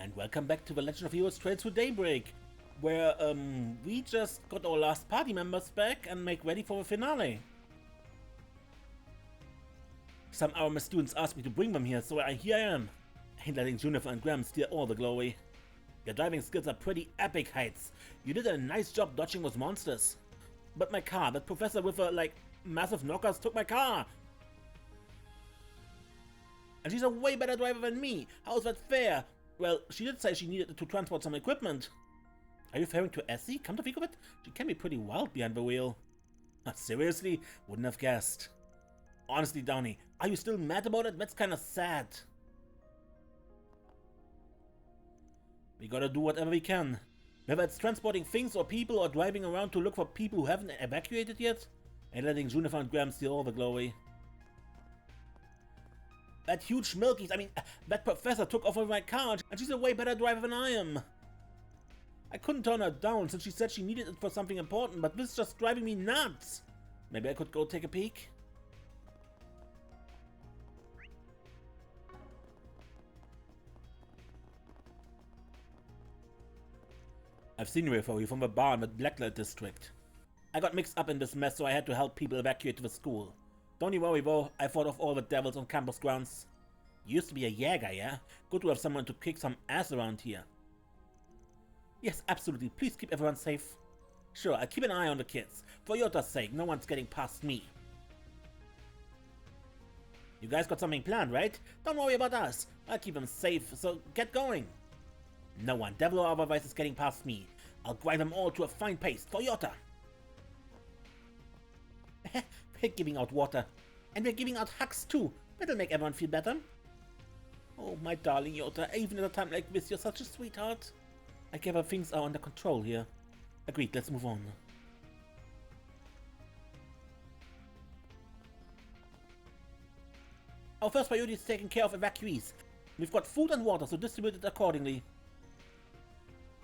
and welcome back to the Legend of Heroes Trails to Daybreak, where we just got our last party members back and make ready for the finale. Some of my students asked me to bring them here, so here I am. Ain't letting Jennifer and Graham steal all the glory. Your driving skills are pretty epic heights. You did a nice job dodging those monsters. But my car, that professor with the, massive knockers took my car. And she's a way better driver than me. How is that fair? Well, she did say she needed to transport some equipment. Are you referring to Essie? Come to think of it, she can be pretty wild behind the wheel. Seriously? Wouldn't have guessed. Honestly, Downey, are you still mad about it? That's kinda sad. We gotta do whatever we can. Whether it's transporting things or people or driving around to look for people who haven't evacuated yet, and letting Jennifer and Graham steal all the glory. That huge that professor took off with my car, and she's a way better driver than I am. I couldn't turn her down since she said she needed it for something important, but this is just driving me nuts. Maybe I could go take a peek? I've seen you for you from the bar in the Blacklight district. I got mixed up in this mess, so I had to help people evacuate to the school. Don't you worry though, I fought off all the devils on campus grounds. You used to be a Jäger, yeah? Good to have someone to kick some ass around here. Yes, absolutely, please keep everyone safe. Sure, I'll keep an eye on the kids. For Yota's sake, no one's getting past me. You guys got something planned, right? Don't worry about us. I'll keep them safe, so get going. No one, devil or otherwise, is getting past me. I'll grind them all to a fine paste for Yota. We're giving out water. And we're giving out hugs too. That'll make everyone feel better. Oh, my darling Yota, even at a time like this, you're such a sweetheart. I gather things are under control here. Agreed, let's move on. Our first priority is taking care of evacuees. We've got food and water, so distribute it accordingly.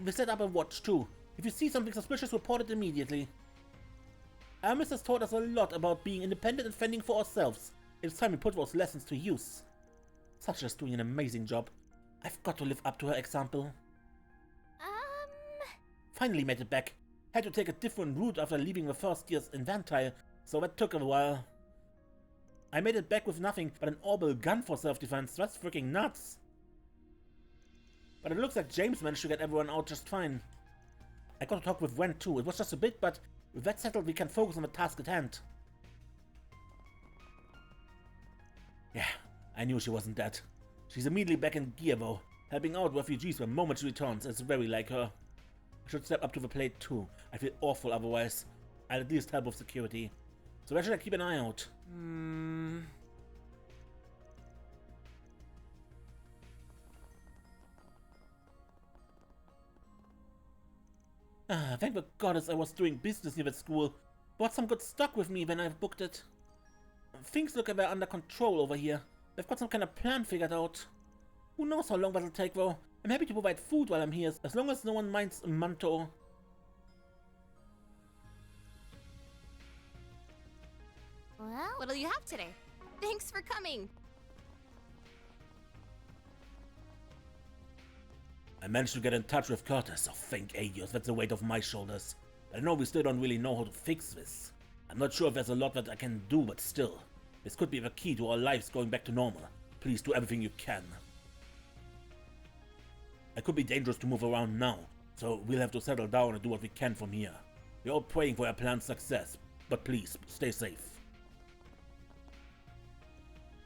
We set up a watch too. If you see something suspicious, report it immediately. Aramis has taught us a lot about being independent and fending for ourselves. It's time we put those lessons to use. Sasha's doing an amazing job. I've got to live up to her example. Finally made it back. Had to take a different route after leaving the first year's infantile, so that took a while. I made it back with nothing but an orbital gun for self-defense. That's freaking nuts. But it looks like James managed to get everyone out just fine. I got to talk with Wen too. It was just a bit, but with that settled, we can focus on the task at hand. Yeah, I knew she wasn't dead. She's immediately back in gear though, helping out refugees the moment she returns. It's very like her. I should step up to the plate too. I feel awful otherwise. I'll at least help with security. So where should I keep an eye out? Thank the goddess I was doing business here at school. Brought some good stock with me when I booked it. Things look a bit under control over here. They've got some kind of plan figured out. Who knows how long that'll take though. I'm happy to provide food while I'm here, as long as no one minds a manto. Well, what'll you have today? Thanks for coming. I managed to get in touch with Curtis, so thank Adios, that's the weight off my shoulders. But I know we still don't really know how to fix this. I'm not sure if there's a lot that I can do, but still. This could be the key to our lives going back to normal. Please do everything you can. It could be dangerous to move around now, so we'll have to settle down and do what we can from here. We're all praying for our plan's success, but please, stay safe.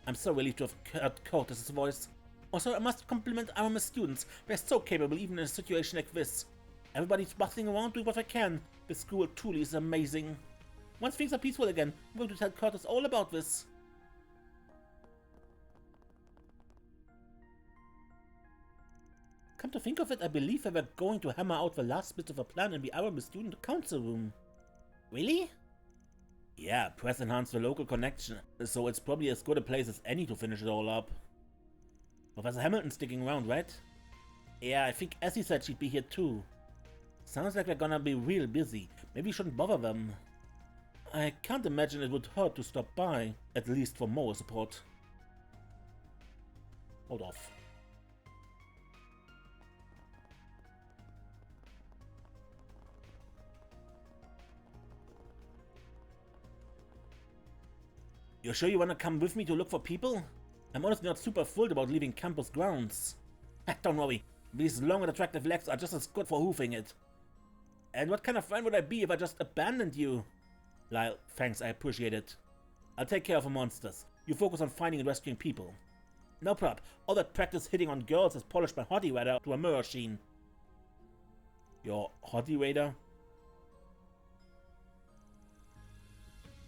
I'm so relieved to have heard Curtis's voice. Also, I must compliment our students. They're so capable even in a situation like this. Everybody's bustling around doing what they can. The school truly is amazing. Once things are peaceful again, I'm going to tell Curtis all about this. Come to think of it, I believe they were going to hammer out the last bit of a plan in the Aramis student council room. Really? Yeah, press enhanced the local connection, so it's probably as good a place as any to finish it all up. Professor Hamilton's sticking around, right? Yeah, I think Essie said she'd be here too. Sounds like they're gonna be real busy. Maybe we shouldn't bother them. I can't imagine it would hurt to stop by, at least for moral support. Hold off. You sure you wanna come with me to look for people? I'm honestly not super thrilled about leaving campus grounds. Don't worry, these long and attractive legs are just as good for hoofing it. And what kind of friend would I be if I just abandoned you? Lyle, thanks, I appreciate it. I'll take care of the monsters. You focus on finding and rescuing people. No prob. All that practice hitting on girls has polished my hottie radar to a mirror sheen. Your hottie radar?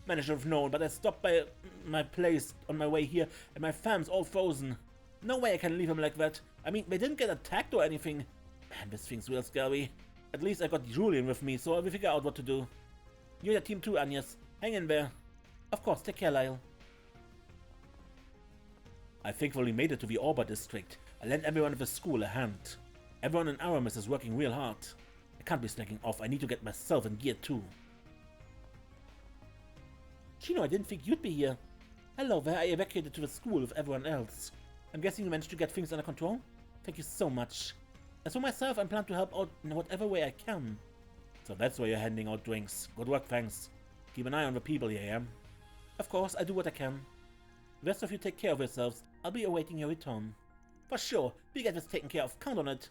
Man, I should have known, but I stopped by my place on my way here, and my fam's all frozen. No way I can leave them like that. I mean, they didn't get attacked or anything. Man, this thing's real scary. At least I got Julian with me, so I will figure out what to do. You're your team too, Agnes. Hang in there. Of course, take care, Lyle. I thankfully made it to the Orba district. I lent everyone at the school a hand. Everyone in Aramis is working real hard. I can't be slacking off. I need to get myself in gear too. Chino, I didn't think you'd be here. Hello there, I evacuated to the school with everyone else. I'm guessing you managed to get things under control? Thank you so much. As for myself, I plan to help out in whatever way I can. So that's why you're handing out drinks. Good work, thanks. Keep an eye on the people here, yeah? Of course, I do what I can. The rest of you take care of yourselves. I'll be awaiting your return. For sure, we get this taken care of. Count on it.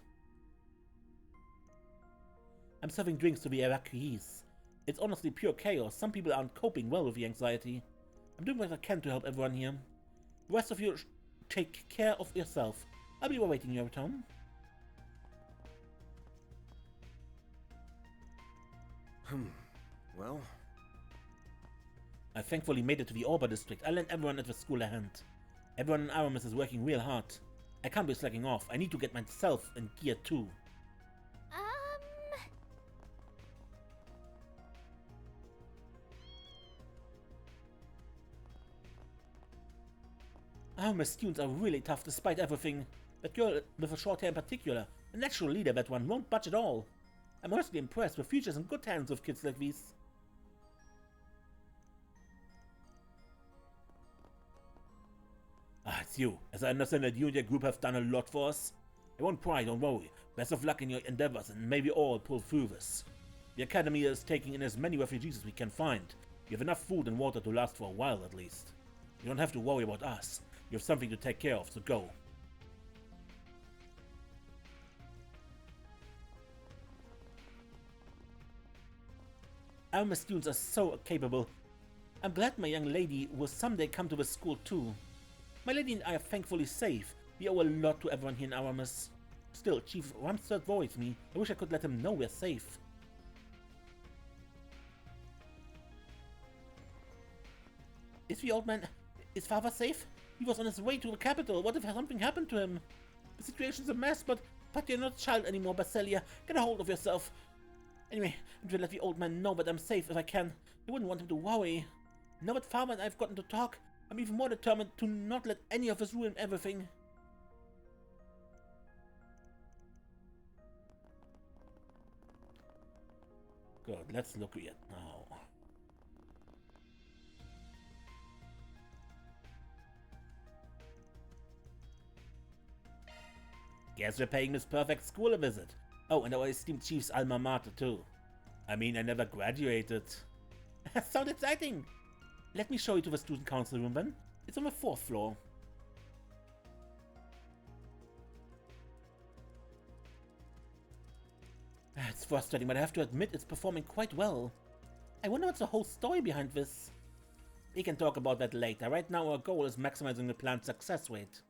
I'm serving drinks to the evacuees. It's honestly pure chaos. Some people aren't coping well with the anxiety. I'm doing what I can to help everyone here. The rest of you take care of yourself. I'll be awaiting your return. Well... I thankfully made it to the Orba district. I lent everyone at the school a hand. Everyone in Aramis is working real hard. I can't be slacking off. I need to get myself in gear too. Aramis students are really tough despite everything. That girl with a short hair in particular, a natural leader, that one won't budge at all. I'm honestly impressed. The future's in good hands with kids like these. Ah, it's you. As I understand that you and your group have done a lot for us. I won't pry, don't worry. Best of luck in your endeavors, and maybe all pull through this. The Academy is taking in as many refugees as we can find. We have enough food and water to last for a while at least. You don't have to worry about us. You have something to take care of, so go. Our students are so capable. I'm glad my young lady will someday come to the school too. My lady and I are thankfully safe. We owe a lot to everyone here in Aramis. Still, Chief Rumstead worries me. I wish I could let him know we're safe. Is the old man... is father safe? He was on his way to the capital. What if something happened to him? The situation's a mess, but you're not a child anymore, Basilia. Get a hold of yourself. Anyway, I'm trying to let the old man know that I'm safe if I can. I wouldn't want him to worry. Now that father and I've gotten to talk, I'm even more determined to not let any of us ruin everything. Good, let's look at it now. Guess we're paying Miss Perfect school a visit. Oh, and our esteemed chief's alma mater too. I mean, I never graduated. Sounds exciting! Let me show you to the student council room then. It's on the 4th floor. It's frustrating, but I have to admit it's performing quite well. I wonder what's the whole story behind this. We can talk about that later. Right now our goal is maximizing the plan's success rate.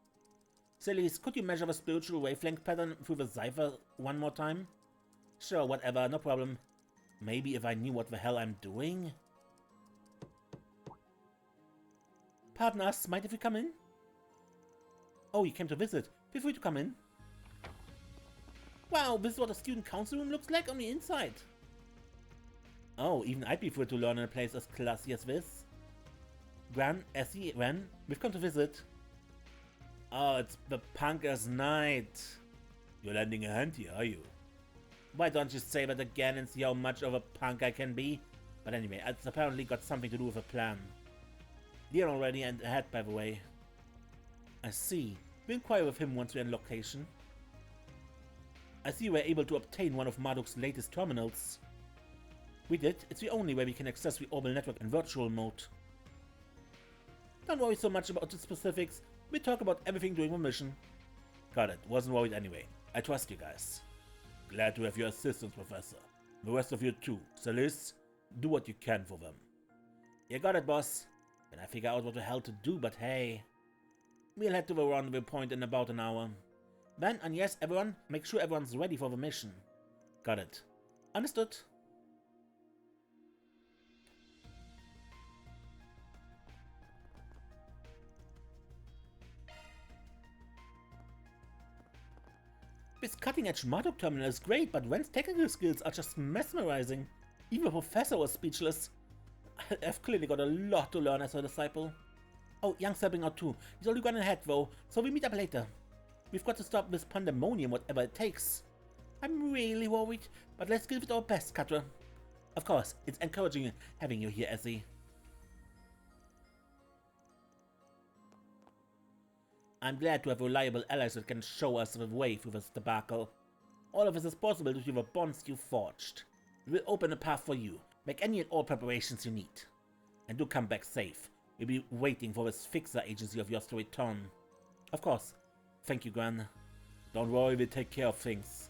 Celis, could you measure the spiritual wavelength pattern through the cipher one more time? Sure, whatever, no problem. Maybe if I knew what the hell I'm doing? Pardon us, mind if we come in? Oh, you came to visit. Feel free to come in. Wow, this is what a student council room looks like on the inside. Oh, even I'd prefer to learn in a place as classy as this. Gran, Essie, Ren, we've come to visit. Oh, it's the Punker's night. You're lending a hand here, are you? Why don't you say that again and see how much of a punk I can be? But anyway, it's apparently got something to do with a plan. We're already ahead, by the way. I see. We'll inquire with him once we're in location. I see we're able to obtain one of Marduk's latest terminals. We did. It's the only way we can access the orbital network in virtual mode. Don't worry so much about the specifics. We talk about everything during the mission. Got it. Wasn't worried anyway. I trust you guys. Glad to have your assistance, Professor. The rest of you too. Celeste, do what you can for them. You got it, boss. Can I figure out what the hell to do, but hey. We'll head to the rendezvous point in about an hour. Then, and yes, everyone, make sure everyone's ready for the mission. Got it. Understood. This cutting-edge Marduk terminal is great, but Ren's technical skills are just mesmerizing. Even the professor was speechless. I've clearly got a lot to learn as a disciple. Oh, Young's helping out too. He's only gone ahead though, so we meet up later. We've got to stop this pandemonium, whatever it takes. I'm really worried, but let's give it our best, Katra. Of course, it's encouraging having you here, Essie. I'm glad to have reliable allies that can show us the way through this debacle. All of this is possible due to the bonds you forged. We will open a path for you. Make any and all preparations you need. And do come back safe. We'll be waiting for this fixer agency of yours to return. Of course. Thank you, Gran. Don't worry, we'll take care of things.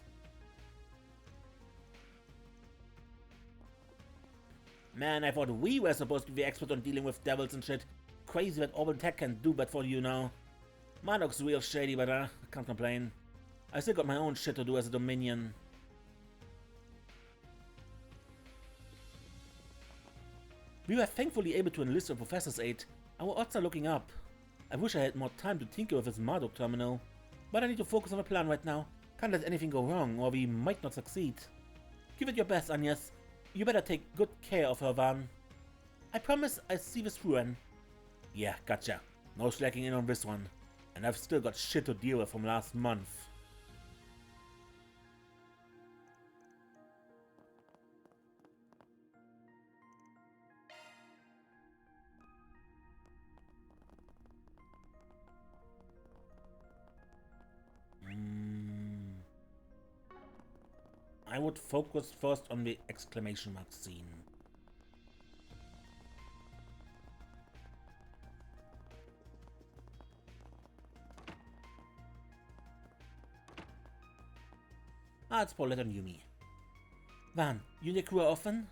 Man, I thought we were supposed to be expert on dealing with devils and shit. Crazy that Orbital Tech can do that for you now. Marduk's real shady, but I can't complain. I still got my own shit to do as a Dominion. We were thankfully able to enlist the Professor's aid. Our odds are looking up. I wish I had more time to tinker with this Marduk terminal. But I need to focus on the plan right now. Can't let anything go wrong, or we might not succeed. Give it your best, Agnes. You better take good care of her, Van. I promise I'll see this through, Ren. Yeah, gotcha. No slacking in on this one. And I've still got shit to deal with from last month. I would focus first on the exclamation mark scene. It's Paulette and Yumi. Van, you need crew often?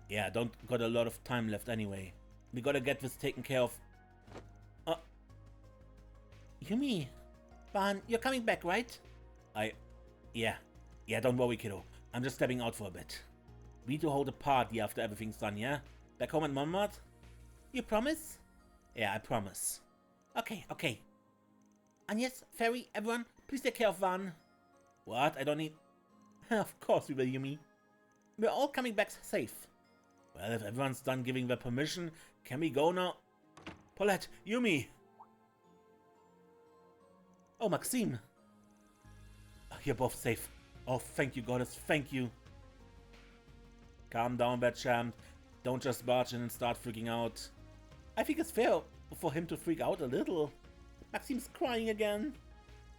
Yeah, don't got a lot of time left anyway. We gotta get this taken care of. Yumi. Van, you're coming back, right? Yeah, don't worry, kiddo. I'm just stepping out for a bit. We need to hold a party after everything's done, yeah? Back home at Montmartre? You promise? Yeah, I promise. Okay. Agnes, Ferry, everyone, please take care of Van. What? I don't need... Of course we will, Yumi. We're all coming back safe. Well, if everyone's done giving their permission, can we go now? Paulette, Yumi! Oh, Maxime! You're both safe. Oh, thank you, goddess, thank you. Calm down, Batchamp. Don't just barge in and start freaking out. I think it's fair for him to freak out a little. Maxime's crying again.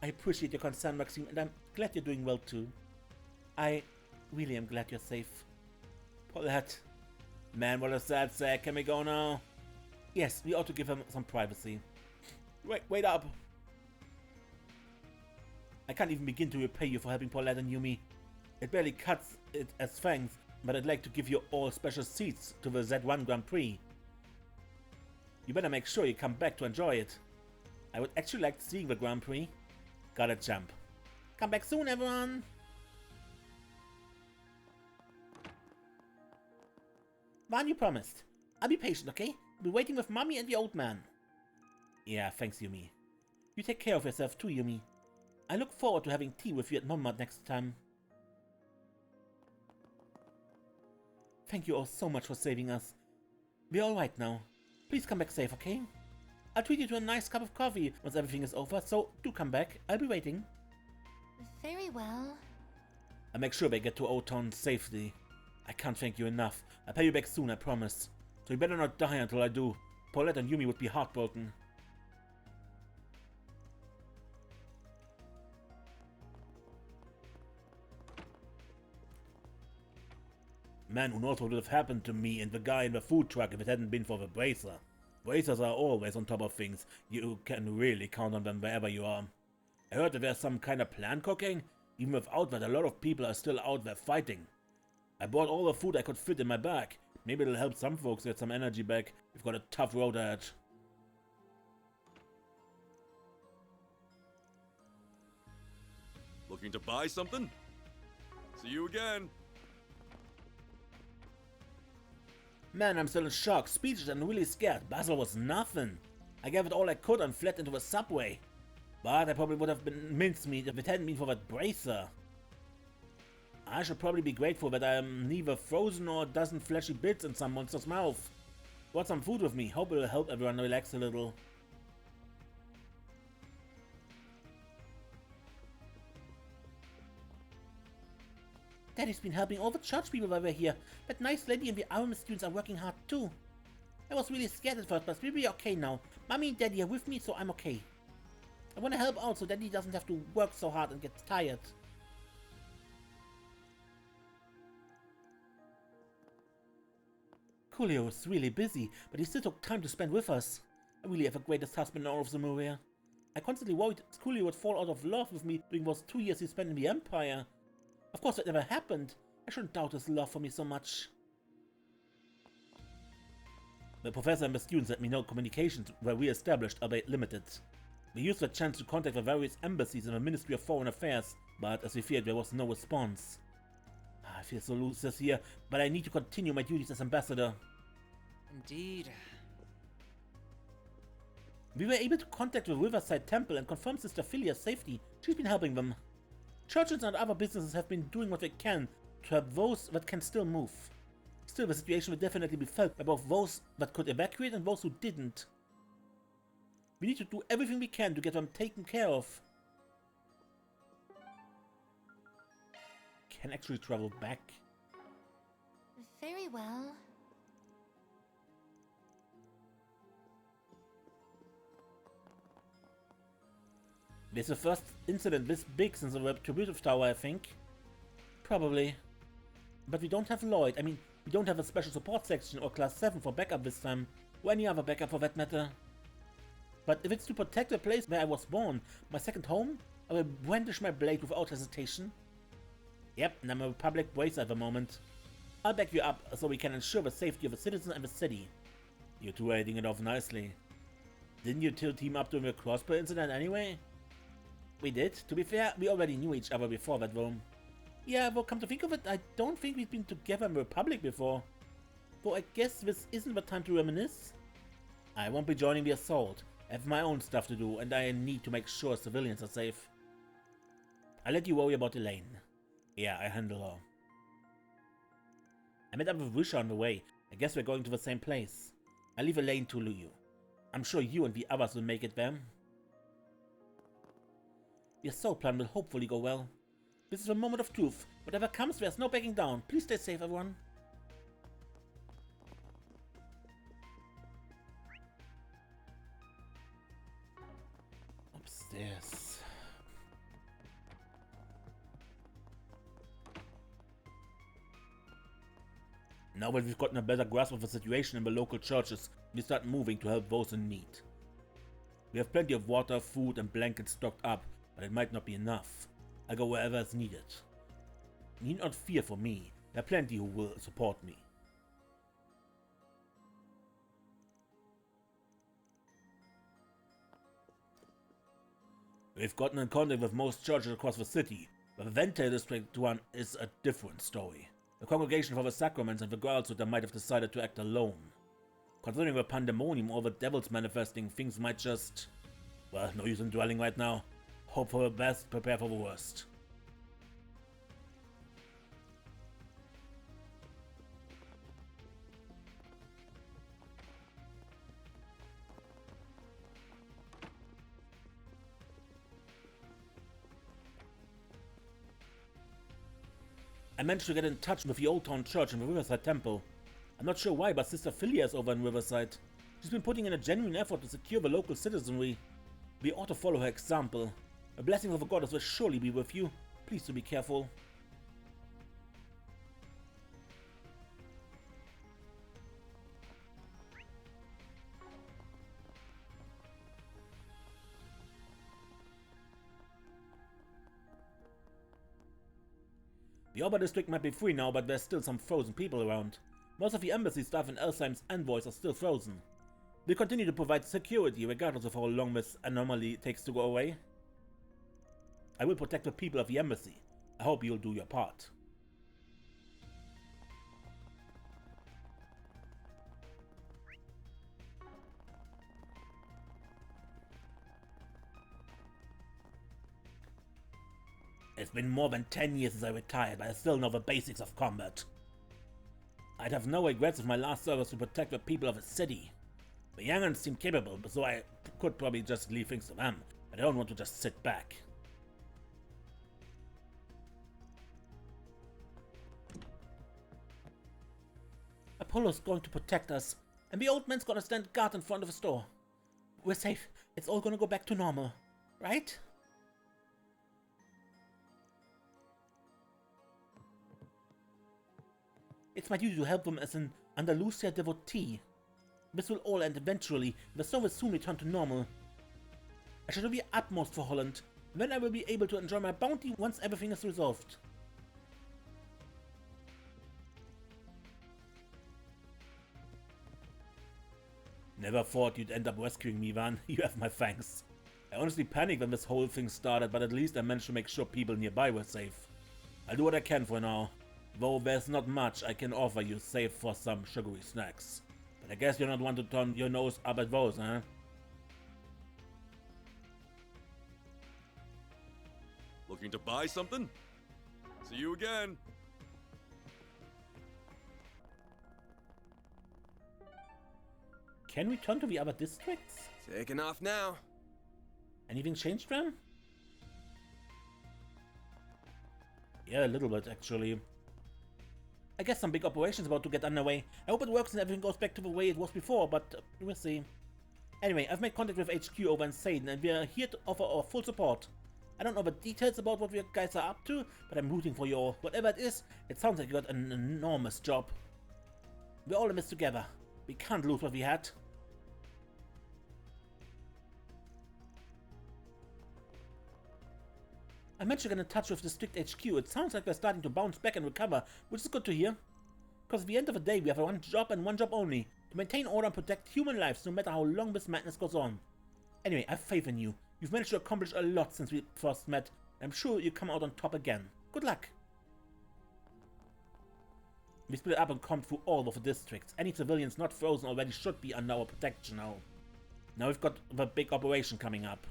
I appreciate your concern, Maxime, and I'm glad you're doing well too. I really am glad you're safe. Paulette. Man, what a sad sack. Can we go now? Yes, we ought to give him some privacy. Wait up. I can't even begin to repay you for helping Paulette and Yumi. It barely cuts it as thanks, but I'd like to give you all special seats to the Z1 Grand Prix. You better make sure you come back to enjoy it. I would actually like seeing the Grand Prix. Got it, champ. Come back soon, everyone! Van, you promised. I'll be patient, okay? I'll be waiting with Mommy and the old man. Yeah, thanks, Yumi. You take care of yourself too, Yumi. I look forward to having tea with you at Montmartre next time. Thank you all so much for saving us. We're alright now. Please come back safe, okay? I'll treat you to a nice cup of coffee once everything is over, so do come back. I'll be waiting. Very well. I'll make sure they get to Old Town safely. I can't thank you enough. I'll pay you back soon, I promise. So you better not die until I do. Paulette and Yumi would be heartbroken. Man, who knows what would have happened to me and the guy in the food truck if it hadn't been for the bracer. Bracers are always on top of things. You can really count on them wherever you are. I heard that there's some kind of plan cooking. Even without that, a lot of people are still out there fighting. I bought all the food I could fit in my bag. Maybe it'll help some folks get some energy back. We've got a tough road ahead. Looking to buy something? See you again. Man, I'm still in shock, speechless and really scared. Basel was nothing. I gave it all I could and fled into the subway. But I probably would have been mincemeat if it hadn't been for that bracer. I should probably be grateful that I'm neither frozen or a dozen fleshy bits in some monster's mouth. Brought some food with me, hope it'll help everyone relax a little. Daddy's been helping all the church people while we're here. That nice lady and the army students are working hard too. I was really scared at first, but we'll be okay now. Mommy and Daddy are with me, so I'm okay. I want to help out so Daddy doesn't have to work so hard and get tired. Coolio was really busy, but he still took time to spend with us. I really have the greatest husband in all of Zemuria. I constantly worried Coolio would fall out of love with me during those 2 years he spent in the Empire. Of course that never happened. I shouldn't doubt his love for me so much. The professor and the students let me know communications were re-established, albeit limited. We used the chance to contact the various embassies in the Ministry of Foreign Affairs, but as we feared there was no response. I feel so loose here, but I need to continue my duties as ambassador. Indeed. We were able to contact the Riverside Temple and confirm Sister Philia's safety. She's been helping them. Churches and other businesses have been doing what they can to help those that can still move. Still, the situation will definitely be felt by both those that could evacuate and those who didn't. We need to do everything we can to get them taken care of. Can actually travel back. Very well. This is the first incident this big since the Retributive Tower, I think. Probably. But we don't have Lloyd. I mean, we don't have a special support section or class 7 for backup this time. Or any other backup for that matter. But if it's to protect the place where I was born, my second home, I will brandish my blade without hesitation. Yep, and I'm a Republic bracer at the moment. I'll back you up so we can ensure the safety of the citizens and the city. You two are hitting it off nicely. Didn't you two team up during the crossbow incident anyway? We did. To be fair, we already knew each other before that, though. Yeah, well, come to think of it, I don't think we've been together in the Republic before. Though I guess this isn't the time to reminisce. I won't be joining the assault. I have my own stuff to do, and I need to make sure civilians are safe. I'll let you worry about Elaine. Yeah, I handle her. I met up with Wisha on the way. I guess we're going to the same place. I'll leave Elaine to you. I'm sure you and the others will make it there. The assault plan will hopefully go well. This is the moment of truth. Whatever comes, there's no backing down. Please stay safe, everyone. Upstairs. Now that we've gotten a better grasp of the situation in the local churches, we start moving to help those in need. We have plenty of water, food and blankets stocked up, but it might not be enough. I'll go wherever is needed. Need not fear for me. There are plenty who will support me. We've gotten in contact with most churches across the city, but the Vente District one is a different story. The Congregation for the Sacraments and the Girlshood might have decided to act alone. Considering the pandemonium or the devils manifesting, things might just... well, no use in dwelling right now. Hope for the best, prepare for the worst. I managed to get in touch with the Old Town Church and the Riverside Temple. I'm not sure why, but Sister Philia is over in Riverside. She's been putting in a genuine effort to secure the local citizenry. We ought to follow her example. A blessing of the goddess will surely be with you. Please do be careful. The Oba district might be free now, but there's still some frozen people around. Most of the embassy staff and Elsheim's envoys are still frozen. We'll continue to provide security regardless of how long this anomaly takes to go away. I will protect the people of the embassy. I hope you'll do your part. It's been more than 10 years since I retired, but I still know the basics of combat. I'd have no regrets if my last service to protect the people of a city. The young'uns seem capable, so I could probably just leave things to them, but I don't want to just sit back. Apollo's going to protect us, and the old man's gonna stand guard in front of the store. We're safe. It's all gonna go back to normal, right? It's my duty to help them as an Andalusia devotee. This will all end eventually, the store will soon return to normal. I shall do the utmost for Holland, then I will be able to enjoy my bounty once everything is resolved. Never thought you'd end up rescuing me, Van. You have my thanks. I honestly panicked when this whole thing started, but at least I managed to make sure people nearby were safe. I'll do what I can for now. Though there's not much I can offer you save for some sugary snacks. But I guess you're not one to turn your nose up at those, huh? Looking to buy something? See you again. Can we turn to the other districts? Taking off now. Anything changed, Ram? Yeah, a little bit, actually. I guess some big operation's about to get underway. I hope it works and everything goes back to the way it was before, but we'll see. Anyway, I've made contact with HQ over in Satan, and we're here to offer our full support. I don't know the details about what you guys are up to, but I'm rooting for you all. Whatever it is, it sounds like you got an enormous job. We're all in this together. We can't lose what we had. I managed to get in touch with District HQ. It sounds like they're starting to bounce back and recover, which is good to hear. Because at the end of the day, we have one job and one job only. To maintain order and protect human lives, no matter how long this madness goes on. Anyway, I have faith in you. You've managed to accomplish a lot since we first met. I'm sure you come out on top again. Good luck. We split up and combed through all of the districts. Any civilians not frozen already should be under our protection now. Now we've got the big operation coming up.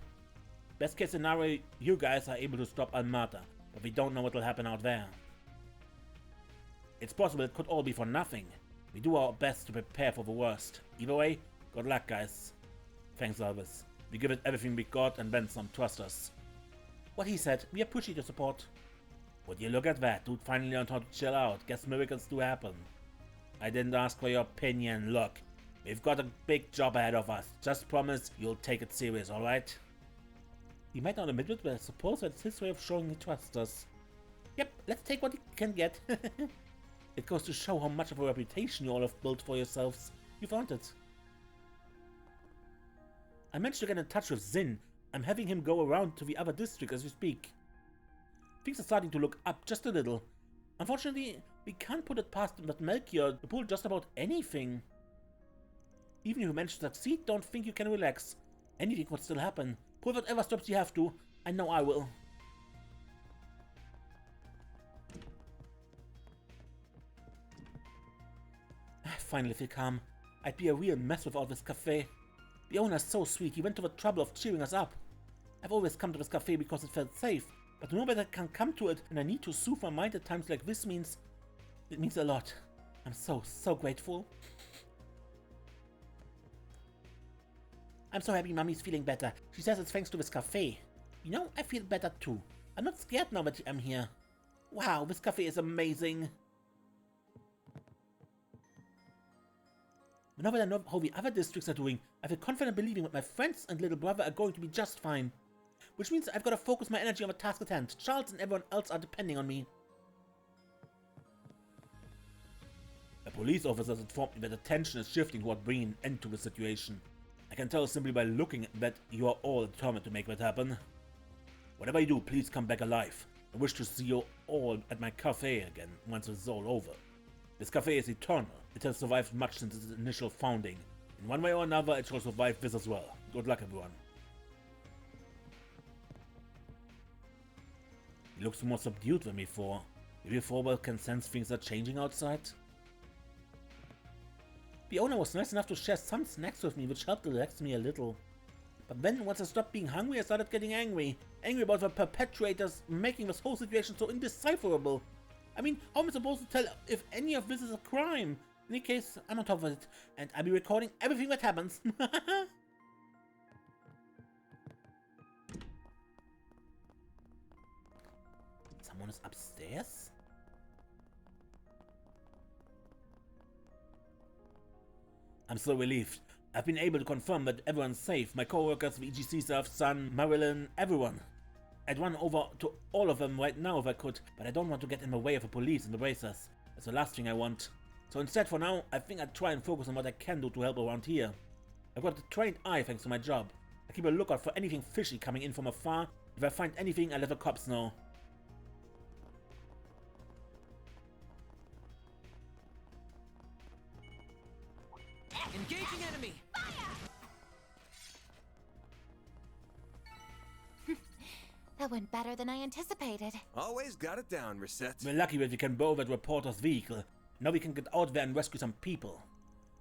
Best case scenario, you guys are able to stop Almata, but we don't know what will happen out there. It's possible it could all be for nothing. We do our best to prepare for the worst. Either way, good luck, guys. Thanks, Elvis. We give it everything we got and then some, trust us. What he said, we appreciate your support. Would you look at that, dude finally learned how to chill out. Guess miracles do happen. I didn't ask for your opinion, look. We've got a big job ahead of us. Just promise you'll take it serious, alright? He might not admit it, but I suppose that's his way of showing he trusts us. Yep, let's take what he can get. It goes to show how much of a reputation you all have built for yourselves. You've earned it. I managed to get in touch with Zin. I'm having him go around to the other district as we speak. Things are starting to look up just a little. Unfortunately, we can't put it past him that Melchior to pull just about anything. Even if you manage to succeed, don't think you can relax. Anything could still happen. Pull whatever stops you have to. I know I will. I finally feel calm. I'd be a real mess without this cafe. The owner's so sweet, he went to the trouble of cheering us up. I've always come to this cafe because it felt safe, but to know that I can come to it and I need to soothe my mind at times like this means a lot. I'm so grateful. I'm so happy Mommy's feeling better. She says it's thanks to this cafe. You know, I feel better too. I'm not scared now that I'm here. Wow, this cafe is amazing. Now that I know how the other districts are doing, I feel confident believing that my friends and little brother are going to be just fine. Which means I've got to focus my energy on the task at hand. Charles and everyone else are depending on me. A police officer has informed me that attention is shifting toward bringing an end to the situation. I can tell simply by looking at that you are all determined to make that happen. Whatever you do, please come back alive. I wish to see you all at my cafe again once it's all over. This cafe is eternal. It has survived much since its initial founding. In one way or another, it shall survive this as well. Good luck, everyone. He looks more subdued than before. Maybe Thorwald can sense things are changing outside? The owner was nice enough to share some snacks with me, which helped relax me a little. But then, once I stopped being hungry, I started getting angry. Angry about the perpetrators making this whole situation so indecipherable. I mean, how am I supposed to tell if any of this is a crime? In any case, I'm on top of it, and I'll be recording everything that happens. Someone is upstairs? I'm so relieved. I've been able to confirm that everyone's safe. My co-workers, the EGC staff, Sun, Marilyn, everyone. I'd run over to all of them right now if I could, but I don't want to get in the way of the police and the racers. That's the last thing I want. So instead, for now, I think I'd try and focus on what I can do to help around here. I've got a trained eye thanks to my job. I keep a lookout for anything fishy coming in from afar. If I find anything, I'll let the cops know. Engaging enemy! That went better than I anticipated. Always got it down, Reset. We're lucky that we can borrow that reporter's vehicle. Now we can get out there and rescue some people.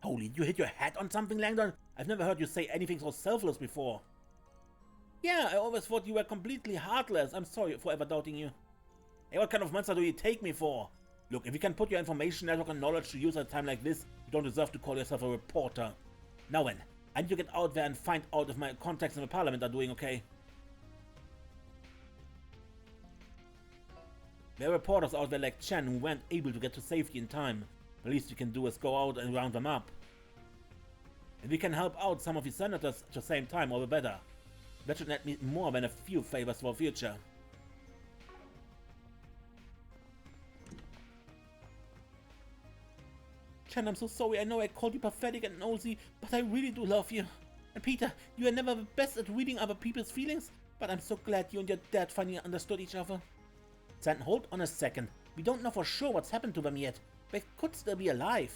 Holy, you hit your head on something, Langdon? I've never heard you say anything so selfless before. Yeah, I always thought you were completely heartless. I'm sorry for ever doubting you. Hey, what kind of monster do you take me for? Look, if you can put your information network and knowledge to use at a time like this, you don't deserve to call yourself a reporter. Now then, I need to get out there and find out if my contacts in the parliament are doing okay. There are reporters out there like Chen who weren't able to get to safety in time. The least we can do is go out and round them up. If we can help out some of the senators at the same time, all the better. That should net me more than a few favors for future. Chen, I'm so sorry. I know I called you pathetic and nosy, but I really do love you. And Peter, you are never the best at reading other people's feelings, but I'm so glad you and your dad finally understood each other. Then hold on a second. We don't know for sure what's happened to them yet. They could still be alive.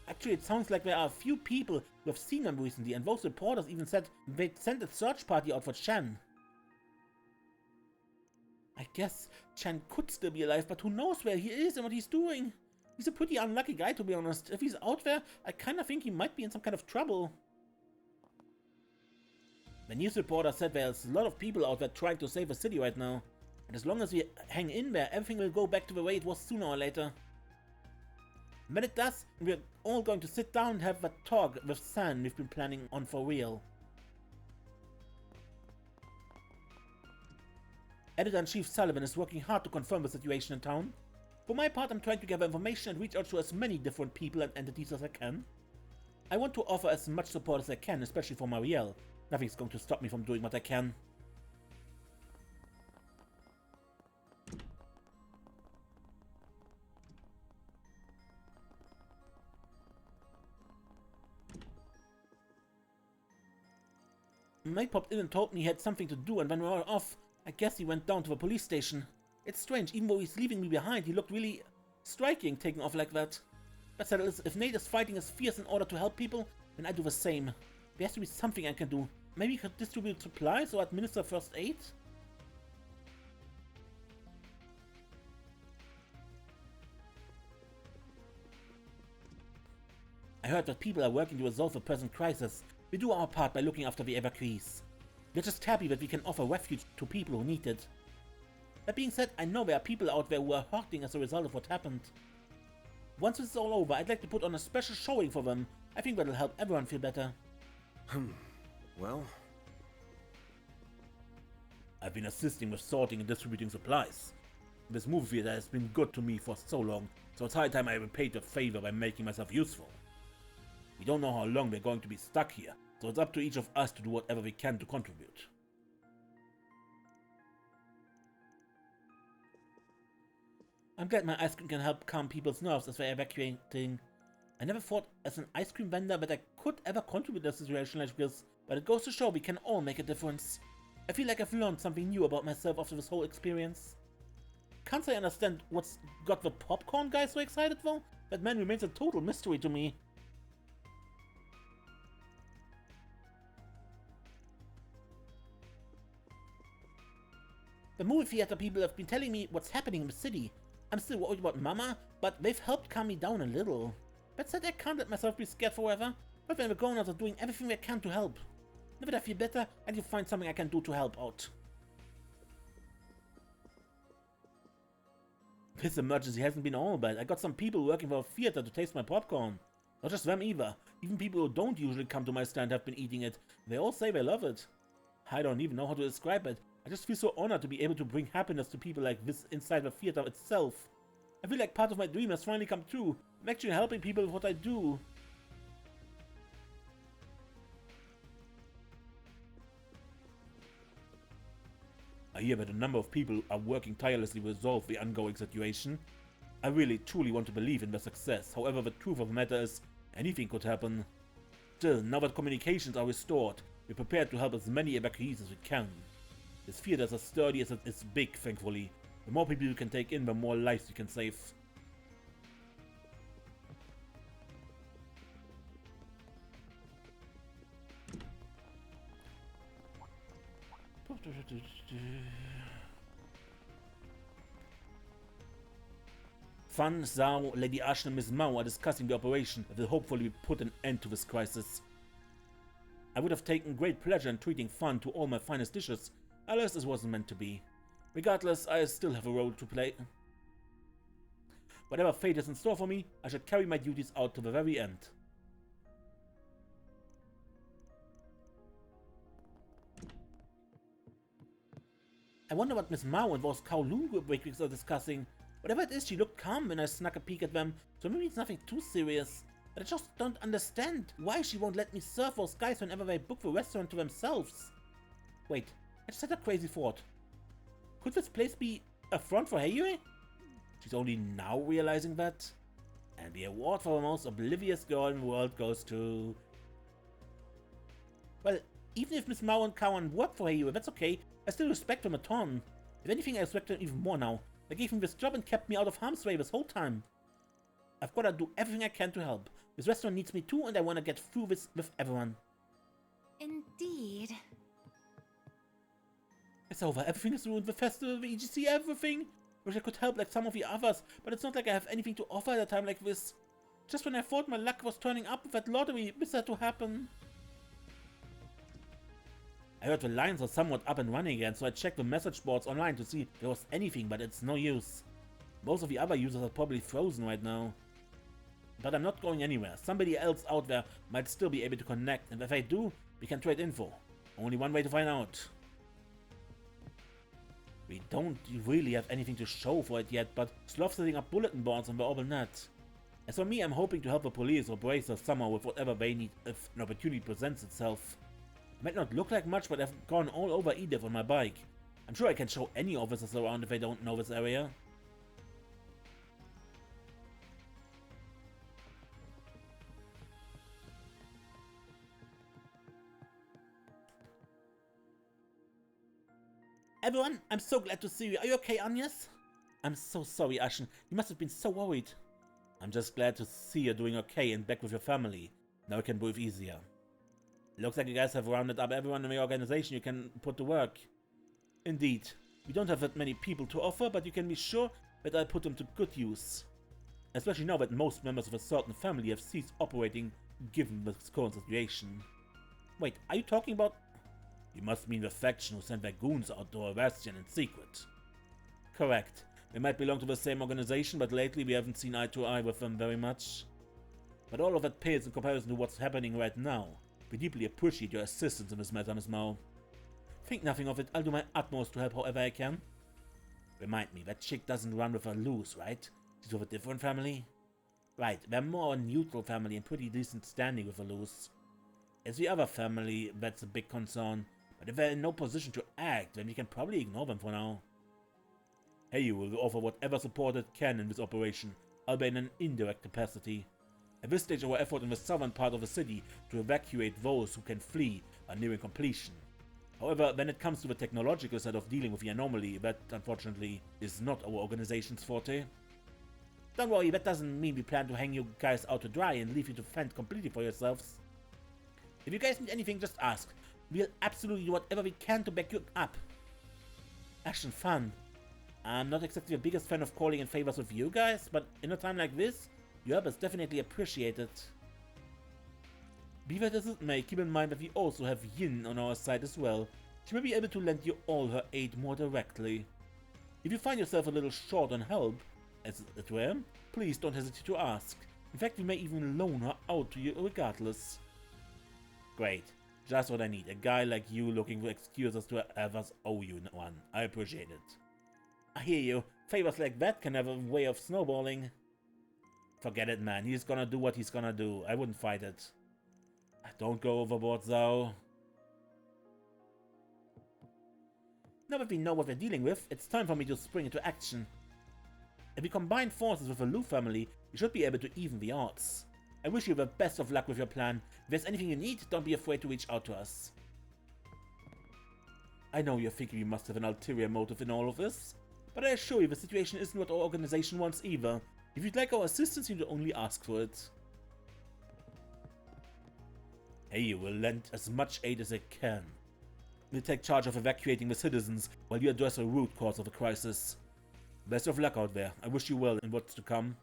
Actually, it sounds like there are a few people who have seen them recently, and those reporters even said they'd sent a search party out for Chen. I guess Chen could still be alive, but who knows where he is and what he's doing. He's a pretty unlucky guy, to be honest. If he's out there, I kinda think he might be in some kind of trouble. The news reporter said there's a lot of people out there trying to save the city right now. And as long as we hang in there, everything will go back to the way it was sooner or later. When it does, we're all going to sit down and have that talk with San we've been planning on for real. Editor-in-Chief Sullivan is working hard to confirm the situation in town. For my part, I'm trying to gather information and reach out to as many different people and entities as I can. I want to offer as much support as I can, especially for Marielle. Nothing's going to stop me from doing what I can. Mike popped in and told me he had something to do, and when we were off, I guess he went down to the police station. It's strange, even though he's leaving me behind, he looked really striking taking off like that. But still, if Nate is fighting his fears in order to help people, then I do the same. There has to be something I can do. Maybe he could distribute supplies or administer first aid? I heard that people are working to resolve the present crisis. We do our part by looking after the evacuees. We're just happy that we can offer refuge to people who need it. That being said, I know there are people out there who are hurting as a result of what happened. Once this is all over, I'd like to put on a special showing for them. I think that'll help everyone feel better. Well... I've been assisting with sorting and distributing supplies. This movie theater has been good to me for so long, so it's high time I repaid the favor by making myself useful. We don't know how long we're going to be stuck here, so it's up to each of us to do whatever we can to contribute. I'm glad my ice cream can help calm people's nerves as they're evacuating. I never thought as an ice cream vendor that I could ever contribute to a situation like this, but it goes to show we can all make a difference. I feel like I've learned something new about myself after this whole experience. can't say I understand what's got the popcorn guy so excited though. That man remains a total mystery to me. The movie theater people have been telling me what's happening in the city. I'm still worried about Mama, but they've helped calm me down a little. That said, I can't let myself be scared forever. But when the grown-ups are doing everything they can to help. Now that I feel better, I need to find something I can do to help out. This emergency hasn't been all bad. I got some people working for a theater to taste my popcorn. Not just them either. Even people who don't usually come to my stand have been eating it. They all say they love it. I don't even know how to describe it. I just feel so honored to be able to bring happiness to people like this inside the theater itself. I feel like part of my dream has finally come true. I'm actually helping people with what I do. I hear that a number of people are working tirelessly to resolve the ongoing situation. I really, truly want to believe in their success. However, the truth of the matter is, anything could happen. Still, now that communications are restored, we're prepared to help as many evacuees as we can. This theater is as sturdy as it is big, thankfully. The more people you can take in, the more lives you can save. Fan, Zhao, Lady Ashen and Miss Mao are discussing the operation that will hopefully put an end to this crisis. I would have taken great pleasure in treating Fan to all my finest dishes, alas this wasn't meant to be. Regardless, I still have a role to play. Whatever fate is in store for me, I shall carry my duties out to the very end. I wonder what Miss Mao and those Kowloon Daybreak are discussing. Whatever it is, she looked calm when I snuck a peek at them, so maybe it's nothing too serious. But I just don't understand why she won't let me serve those guys whenever they book the restaurant to themselves. Wait, I just had a crazy thought. Could this place be a front for Heiyue? She's only now realizing that. And the award for the most oblivious girl in the world goes to... Well, even if Miss Mao and Kawan work for Heiyue, that's okay. I still respect them a ton. If anything, I respect them even more now. They gave me this job and kept me out of harm's way this whole time. I've gotta do everything I can to help. This restaurant needs me too, and I wanna get through this with everyone. Indeed. It's over. Everything is ruined. The festival, the EGC, everything. Wish I could help like some of the others, but it's not like I have anything to offer at a time like this. Just when I thought my luck was turning up with that lottery, this had to happen. I heard the lines are somewhat up and running again, so I checked the message boards online to see if there was anything, but it's no use. Most of the other users are probably frozen right now. But I'm not going anywhere. Somebody else out there might still be able to connect, and if I do, we can trade info. Only one way to find out. We don't really have anything to show for it yet, but Sloth setting up bulletin boards on the orbital net. As for me, I'm hoping to help the police or Bracer somehow with whatever they need if an opportunity presents itself. It might not look like much, but I've gone all over Edith on my bike. I'm sure I can show any officers around if they don't know this area. Everyone, I'm so glad to see you. Are you okay, Agnes? I'm so sorry, Ashen. You must have been so worried. I'm just glad to see you're doing okay and back with your family. Now I can breathe easier. Looks like you guys have rounded up everyone in the organization you can put to work. Indeed. We don't have that many people to offer, but you can be sure that I'll put them to good use. Especially now that most members of a certain family have ceased operating given the current situation. Wait, are you talking about... You must mean the faction who sent their goons out to our bastion in secret. Correct. They might belong to the same organization, but lately we haven't seen eye to eye with them very much. But all of that pales in comparison to what's happening right now. We deeply appreciate your assistance in this matter, Miss Mao. Think nothing of it, I'll do my utmost to help however I can. Remind me, that chick doesn't run with her loose, right? She's with a different family? Right, they're more a neutral family and pretty decent standing with her loose. As the other family, that's a big concern. But if they're in no position to act, then we can probably ignore them for now. Heiyue will offer whatever support it can in this operation, albeit in an indirect capacity. At this stage, our effort in the southern part of the city to evacuate those who can flee are nearing completion. However, when it comes to the technological side of dealing with the anomaly, that unfortunately is not our organization's forte. Don't worry, that doesn't mean we plan to hang you guys out to dry and leave you to fend completely for yourselves. If you guys need anything, just ask. We'll absolutely do whatever we can to back you up. Action fun. I'm not exactly the biggest fan of calling in favors with you guys, but in a time like this, your help is definitely appreciated. Be that as it may, keep in mind that we also have Yin on our side as well. She may be able to lend you all her aid more directly. If you find yourself a little short on help, as it were, please don't hesitate to ask. In fact, we may even loan her out to you regardless. Great. Just what I need. A guy like you looking for excuses to have us owe you one. I appreciate it. I hear you. Favors like that can have a way of snowballing. Forget it, man. He's gonna do what he's gonna do. I wouldn't fight it. Don't go overboard, though. Now that we know what we're dealing with, it's time for me to spring into action. If we combine forces with the Lu family, we should be able to even the odds. I wish you the best of luck with your plan. If there's anything you need, don't be afraid to reach out to us. I know you're thinking we must have an ulterior motive in all of this, but I assure you the situation isn't what our organization wants either. If you'd like our assistance, you need only ask for it. Hey, you will lend as much aid as I can. We'll take charge of evacuating the citizens while you address the root cause of the crisis. Best of luck out there. I wish you well in what's to come.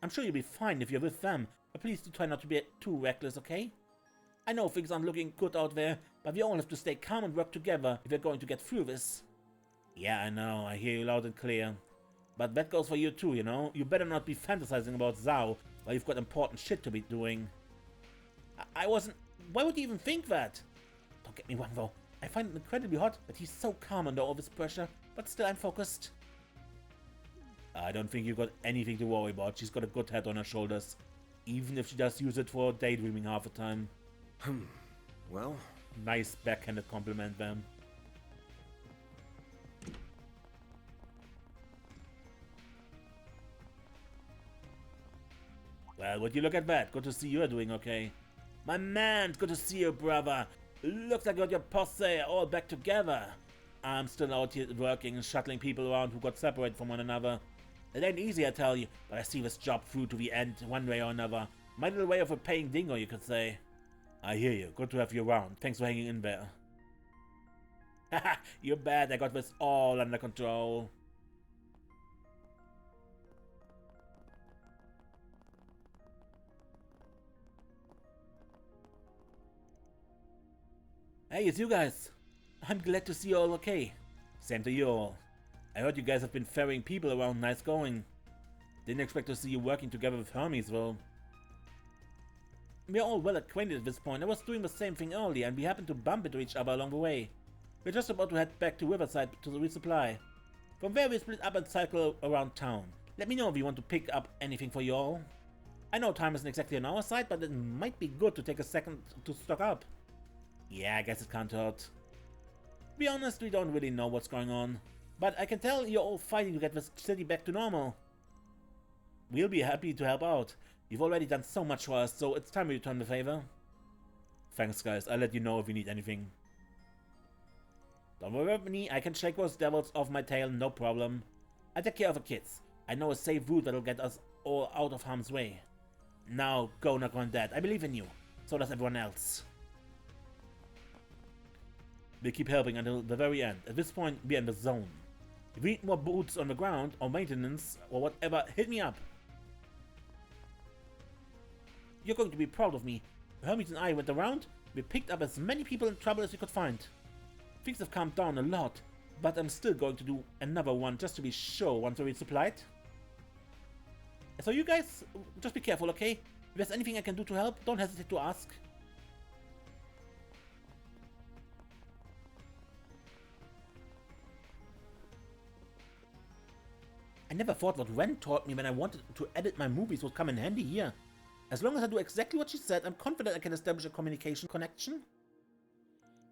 I'm sure you'll be fine if you're with them, but please do try not to be too reckless, okay? I know things aren't looking good out there, but we all have to stay calm and work together if we're going to get through this. Yeah, I know, I hear you loud and clear. But that goes for you too, you know? You better not be fantasizing about Zhao while you've got important shit to be doing. I wasn't... Why would you even think that? Don't get me wrong though, I find it incredibly hot that he's so calm under all this pressure, but still I'm focused. I don't think you've got anything to worry about. She's got a good head on her shoulders, even if she does use it for daydreaming half the time. Well... Nice backhanded compliment, then. Well, would you look at that? Good to see you're doing okay. My man, good to see you, brother. Looks like you got your posse all back together. I'm still out here working and shuttling people around who got separated from one another. It ain't easy, I tell you, but I see this job through to the end, one way or another. My little way of a paying dingo, you could say. I hear you. Good to have you around. Thanks for hanging in there. Haha, you bet. I got this all under control. Hey, it's you guys. I'm glad to see you all okay. Same to you all. I heard you guys have been ferrying people around. Nice going. Didn't expect to see you working together with Hermes, though. We're all well acquainted at this point. I was doing the same thing earlier, and we happened to bump into each other along the way. We're just about to head back to Riverside to resupply. From there we split up and cycle around town. Let me know if you want to pick up anything for you all. I know time isn't exactly on our side, but it might be good to take a second to stock up. Yeah, I guess it can't hurt. To be honest, we don't really know what's going on, but I can tell you're all fighting to get this city back to normal. We'll be happy to help out. You've already done so much for us, so it's time we return the favor. Thanks, guys. I'll let you know if you need anything. Don't worry about me. I can shake those devils off my tail, no problem. I take care of the kids. I know a safe route that'll get us all out of harm's way. Now, go knock on that. I believe in you. So does everyone else. We'll keep helping until the very end. At this point, we're in the zone. If you need more boots on the ground, or maintenance, or whatever, hit me up. You're going to be proud of me. Hermes and I went around, we picked up as many people in trouble as we could find. Things have calmed down a lot, but I'm still going to do another one just to be sure once we're resupplied. So you guys, just be careful, okay? If there's anything I can do to help, don't hesitate to ask. I never thought what Ren taught me when I wanted to edit my movies would come in handy here. As long as I do exactly what she said, I'm confident I can establish a communication connection.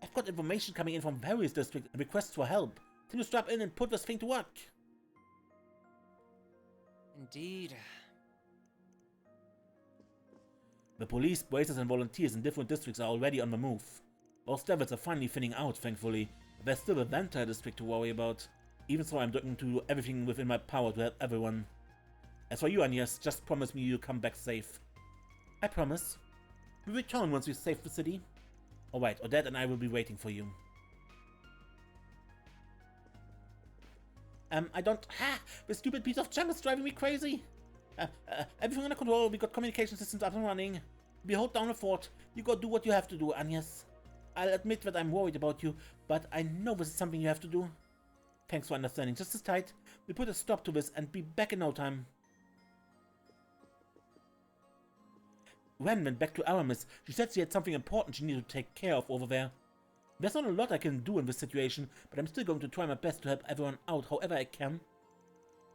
I've got information coming in from various districts and requests for help. Can you strap in and put this thing to work? Indeed. The police, braces and volunteers in different districts are already on the move. Most devils are finally thinning out, thankfully, but there's still a vampire district to worry about. Even so, I'm looking to do everything within my power to help everyone. As for you, Agnes, just promise me you'll come back safe. I promise. We'll return once we've saved the city. Alright, Odette and I will be waiting for you. I don't... Ha! The stupid piece of junk is driving me crazy! Everything under control, we got communication systems up and running. We hold down the fort. You go do what you have to do, Agnes. I'll admit that I'm worried about you, but I know this is something you have to do. Thanks for understanding. Just as tight. We'll put a stop to this and be back in no time. Ren went back to Aramis. She said she had something important she needed to take care of over there. There's not a lot I can do in this situation, but I'm still going to try my best to help everyone out however I can.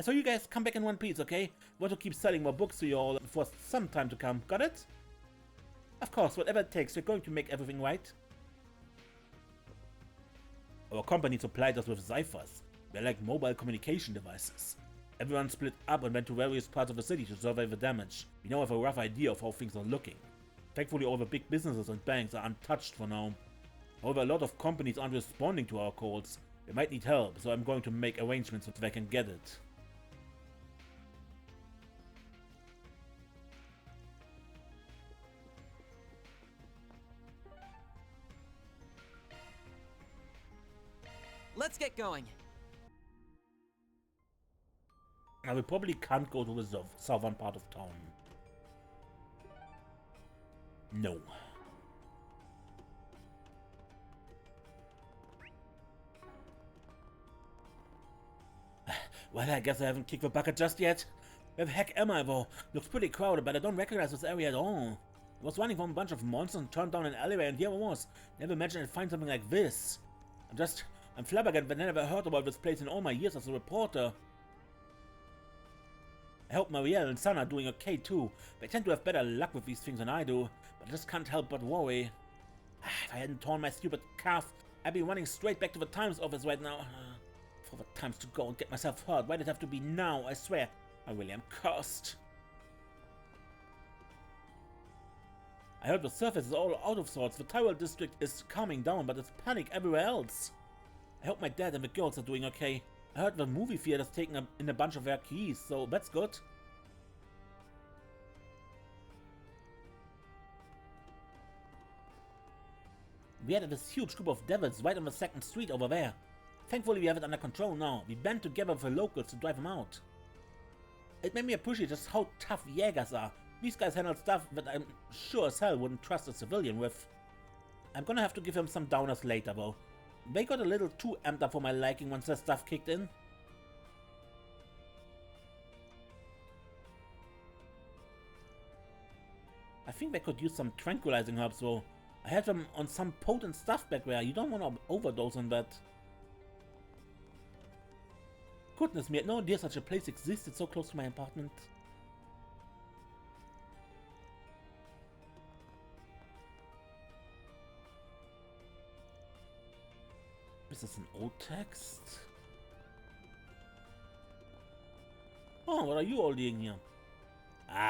So you guys come back in one piece, okay? Want to keep selling more books to you all for some time to come, got it? Of course, whatever it takes, we're going to make everything right. Our company supplied us with ciphers. They're like mobile communication devices. Everyone split up and went to various parts of the city to survey the damage. We now have a rough idea of how things are looking. Thankfully, all the big businesses and banks are untouched for now. However, a lot of companies aren't responding to our calls. They might need help, so I'm going to make arrangements so they can get it. Let's get going. Now, we probably can't go to the southern part of town. No. Well, I guess I haven't kicked the bucket just yet. Where the heck am I, though? Looks pretty crowded, but I don't recognize this area at all. I was running from a bunch of monsters and turned down an alleyway, and here I was. Never imagined I'd find something like this. I'm flabbergasted that I never heard about this place in all my years as a reporter. I hope Marielle and Sana are doing okay too. They tend to have better luck with these things than I do, but I just can't help but worry. If I hadn't torn my stupid calf, I'd be running straight back to the Times office right now. For the times to go and get myself hurt, why'd it have to be now? I swear, I really am cursed. I heard the surface is all out of sorts. The Tyrell district is calming down, but it's panic everywhere else. I hope my dad and the girls are doing okay. I heard the movie theater's taken in a bunch of their keys, so that's good. We had this huge group of devils right on the 2nd street over there. Thankfully we have it under control now. We band together with the locals to drive them out. It made me appreciate just how tough Jägers are. These guys handle stuff that I'm sure as hell wouldn't trust a civilian with. I'm gonna have to give them some downers later though. They got a little too amped up for my liking once their stuff kicked in. I think they could use some tranquilizing herbs though. I had them on some potent stuff back there. You don't want to overdose on that. Goodness me, I had no idea such a place existed so close to my apartment. Is this an old text? Oh, what are you all doing here?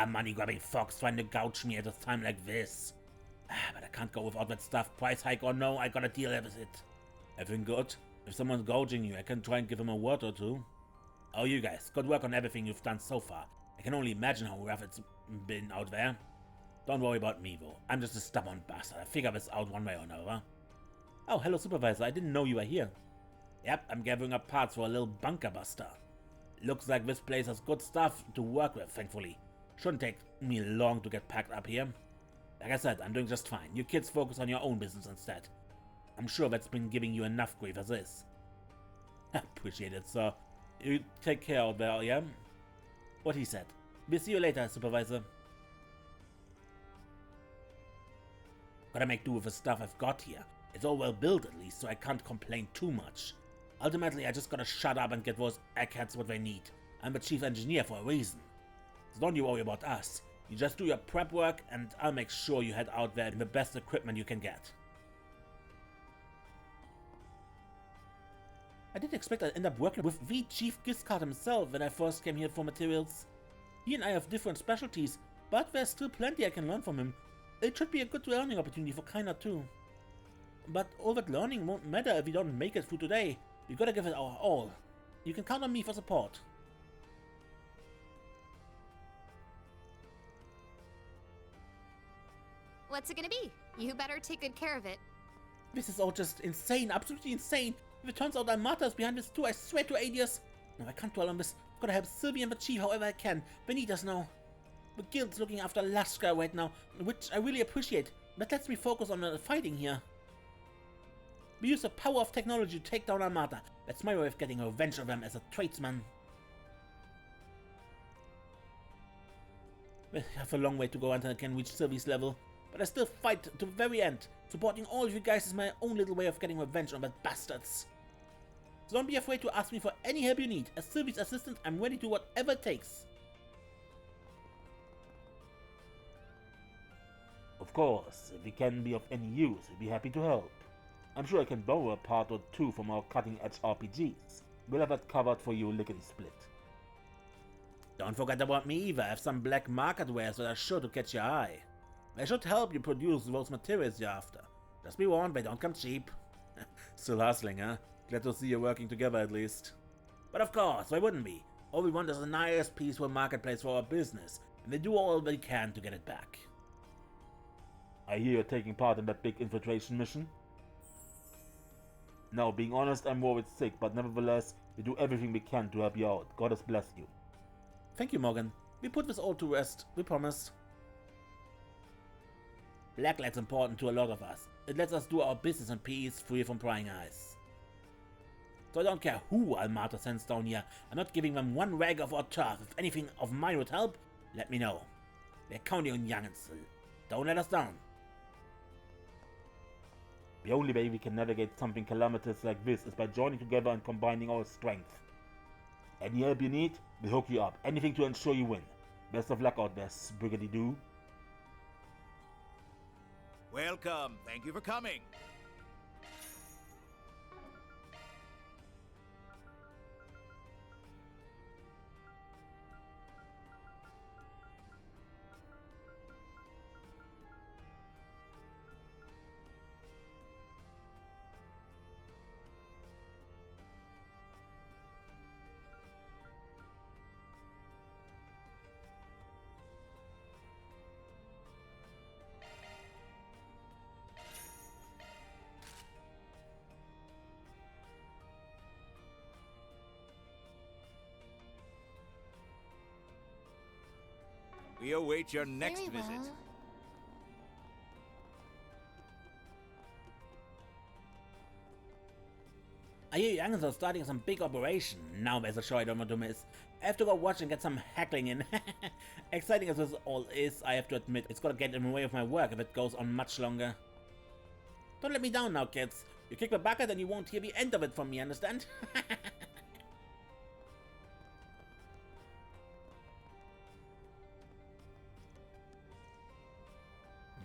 Money-grabbing fox trying to gouge me at a time like this. But I can't go without that stuff. Price hike or no, I gotta deal with it. Everything good? If someone's gouging you, I can try and give him a word or two. Oh, you guys, good work on everything you've done so far. I can only imagine how rough it's been out there. Don't worry about me, though. I'm just a stubborn bastard. I figure this out one way or another. Oh, hello, Supervisor. I didn't know you were here. Yep, I'm gathering up parts for a little bunker buster. Looks like this place has good stuff to work with, thankfully. Shouldn't take me long to get packed up here. Like I said, I'm doing just fine. You kids focus on your own business instead. I'm sure that's been giving you enough grief as is. Appreciate it, sir. You take care out there, yeah? What he said. We'll see you later, Supervisor. Gotta make do with the stuff I've got here. It's all well built at least, so I can't complain too much. Ultimately, I just gotta shut up and get those eggheads what they need. I'm the chief engineer for a reason. So don't you worry about us. You just do your prep work, and I'll make sure you head out there in the best equipment you can get. I didn't expect I'd end up working with the Chief Giscard himself when I first came here for materials. He and I have different specialties, but there's still plenty I can learn from him. It should be a good learning opportunity for Kaina too. But all that learning won't matter if we don't make it through today. We gotta give it our all. You can count on me for support. What's it gonna be? You better take good care of it. This is all just insane, absolutely insane. If it turns out Amata is behind this too, I swear to Adius. No, I can't dwell on this. I've gotta help Sylvie and the Chief however I can. Benita's now. The guild's looking after Laska right now, which I really appreciate. That lets me focus on the fighting here. We use the power of technology to take down Armada. That's my way of getting revenge on them as a tradesman. We have a long way to go until I can reach Sylvie's level, but I still fight to the very end. Supporting all of you guys is my own little way of getting revenge on that bastards. So don't be afraid to ask me for any help you need. As Sylvie's assistant, I'm ready to do whatever it takes. Of course, if we can be of any use, we'd be happy to help. I'm sure I can borrow a part or two from our cutting-edge RPGs. We'll have that covered for you lickety-split. Don't forget about me either. I have some black market wares that are sure to catch your eye. I should help you produce those materials you're after. Just be warned, they don't come cheap. Still hustling, huh? Glad to see you working together at least. But of course, why wouldn't we? All we want is a nice, peaceful marketplace for our business, and they do all they can to get it back. I hear you're taking part in that big infiltration mission? Now, being honest, I'm worried sick, but nevertheless, we do everything we can to help you out. God has blessed you. Thank you, Morgan. We put this all to rest, we promise. Blacklight's important to a lot of us. It lets us do our business in peace, free from prying eyes. So I don't care who Almata sends down here. I'm not giving them one rag of our turf. If anything of mine would help, let me know. We're counting on youngins. Don't let us down. The only way we can navigate something calamitous like this is by joining together and combining our strength. Any help you need, we'll hook you up. Anything to ensure you win. Best of luck out there, Spriggity-Doo. Welcome. Thank you for coming. We await your next Very visit. well. I hear youngins are starting some big operation. Now there's a show I don't want to miss. I have to go watch and get some heckling in. Exciting as this all is, I have to admit, it's gonna get in the way of my work if it goes on much longer. Don't let me down now, kids. You kick the bucket and you won't hear the end of it from me, understand?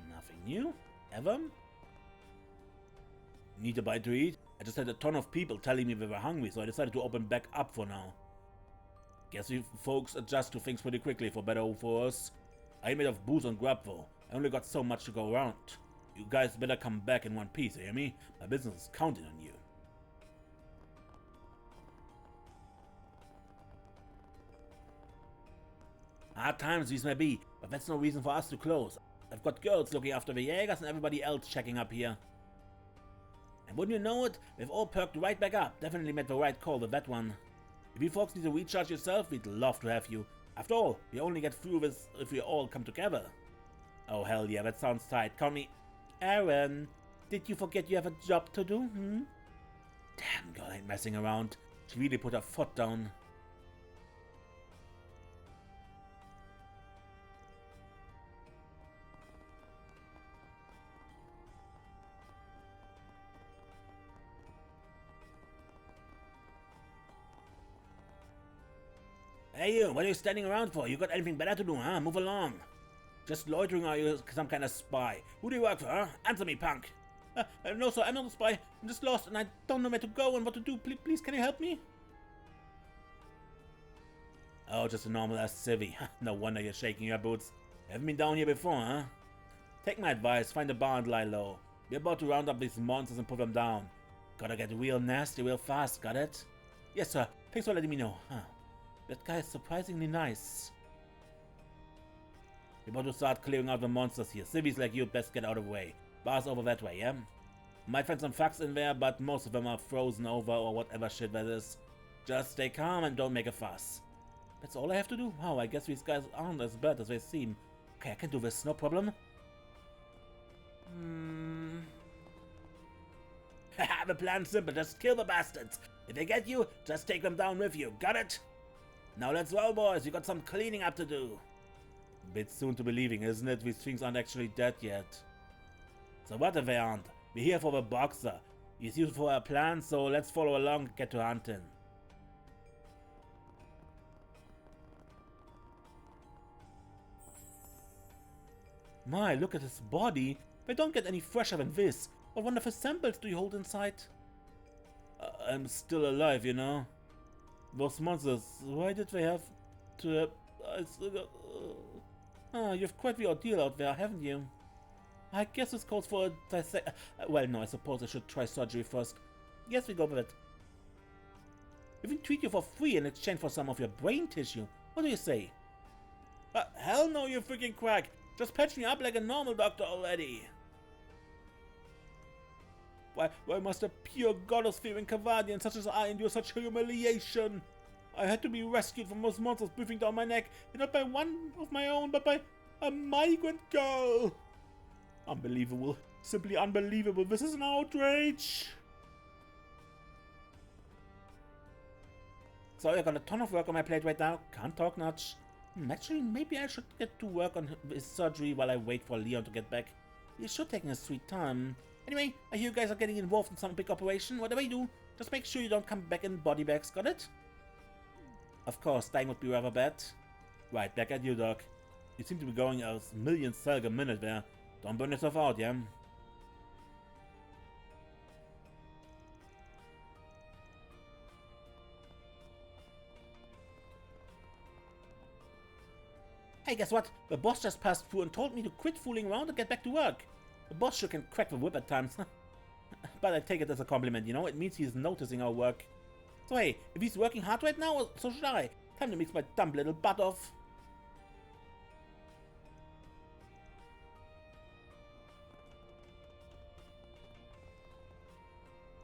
Nothing new? Ever? Need a bite to eat? I just had a ton of people telling me they were hungry, so I decided to open back up for now. Guess you folks adjust to things pretty quickly, for better or for worse. I made of booze and grub though. I only got so much to go around. You guys better come back in one piece, hear me? My business is counting on you. Hard times these may be, but that's no reason for us to close. I've got girls looking after the Jaegers and everybody else checking up here. And wouldn't you know it, we've all perked right back up. Definitely made the right call with that one. If you folks need to recharge yourself, we'd love to have you. After all, we only get through this if we all come together. Oh hell yeah, that sounds tight. Call me Aaron. Did you forget you have a job to do, Damn, girl ain't messing around. She really put her foot down. Hey you, what are you standing around for? You got anything better to do, huh? Move along. Just loitering, or are you some kind of spy? Who do you work for, huh? Answer me, punk. No sir, I'm not a spy. I'm just lost and I don't know where to go and what to do. Please, can you help me? Oh, just a normal ass civvy. No wonder you're shaking your boots. Haven't been down here before, huh? Take my advice, find a bar and lie low. We're about to round up these monsters and put them down. Gotta get real nasty real fast, got it? Yes, sir. Thanks for letting me know. Huh. That guy is surprisingly nice. We're about to start clearing out the monsters here. Civvies like you best get out of the way. Bar's over that way, yeah? Might find some fucks in there, but most of them are frozen over or whatever shit that is. Just stay calm and don't make a fuss. That's all I have to do? Wow, I guess these guys aren't as bad as they seem. Okay, I can do this, no problem. Haha, the plan's simple, just kill the bastards. If they get you, just take them down with you, got it? Now let's roll, boys, we got some cleaning up to do. Bit soon to believing, isn't it? These things aren't actually dead yet. So what if they aren't? We're here for the boxer. He's used for our plan, so let's follow along and get to hunting. My, look at his body. They don't get any fresher than this. What wonderful samples do you hold inside? I'm still alive, you know. Those monsters, why did they have to... you've quite the ordeal out there, haven't you? I guess this calls for a dissect... well, no, I suppose I should try surgery first. Yes, we go with it. We can treat you for free in exchange for some of your brain tissue. What do you say? Hell no, you freaking quack! Just patch me up like a normal doctor already! Why must a pure goddess-fearing Cavadian such as I endure such humiliation? I had to be rescued from those monsters breathing down my neck, and not by one of my own, but by a migrant girl! Unbelievable. Simply unbelievable. This is an outrage! Sorry, I got a ton of work on my plate right now. Can't talk much. Actually, maybe I should get to work on his surgery while I wait for Leon to get back. He's sure taking his sweet time. Anyway, I hear you guys are getting involved in some big operation. Whatever you do, just make sure you don't come back in body bags, got it? Of course, dying would be rather bad. Right, back at you, Doc. You seem to be going a million cells a minute there. Don't burn yourself out, yeah? Hey, guess what? The boss just passed through and told me to quit fooling around and get back to work. The boss sure can crack the whip at times. But I take it as a compliment, you know? It means he's noticing our work. So hey, if he's working hard right now, so should I. Time to mix my dumb little butt off.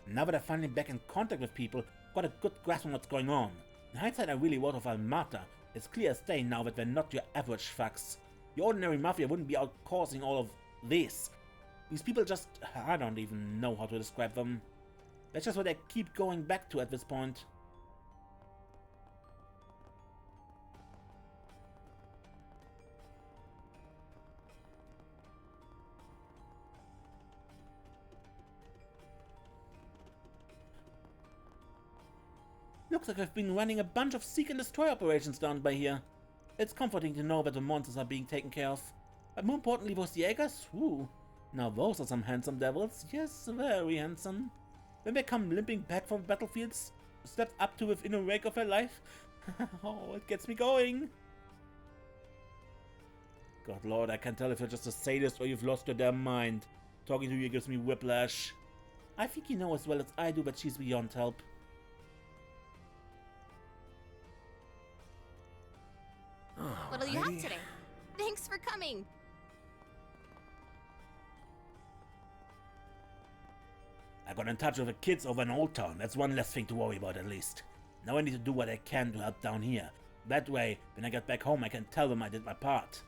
Now that I'm finally back in contact with people, I've got a good grasp on what's going on. In hindsight, I really was of Almata. It's clear as day now that they're not your average fucks. The ordinary mafia wouldn't be out causing all of this. These people just... I don't even know how to describe them. That's just what I keep going back to at this point. Looks like I've been running a bunch of seek and destroy operations down by here. It's comforting to know that the monsters are being taken care of. But more importantly, those Jaegers? Ooh, now those are some handsome devils. Yes, very handsome. When they come limping back from battlefields, stepped up to within a rake of their life. Oh, it gets me going. God lord, I can't tell if you're just a sadist or you've lost your damn mind. Talking to you gives me whiplash. I think you know as well as I do that she's beyond help. What'll you have today? Thanks for coming. I got in touch with the kids over in Old Town. That's one less thing to worry about at least. Now I need to do what I can to help down here. That way, when I get back home, I can tell them I did my part.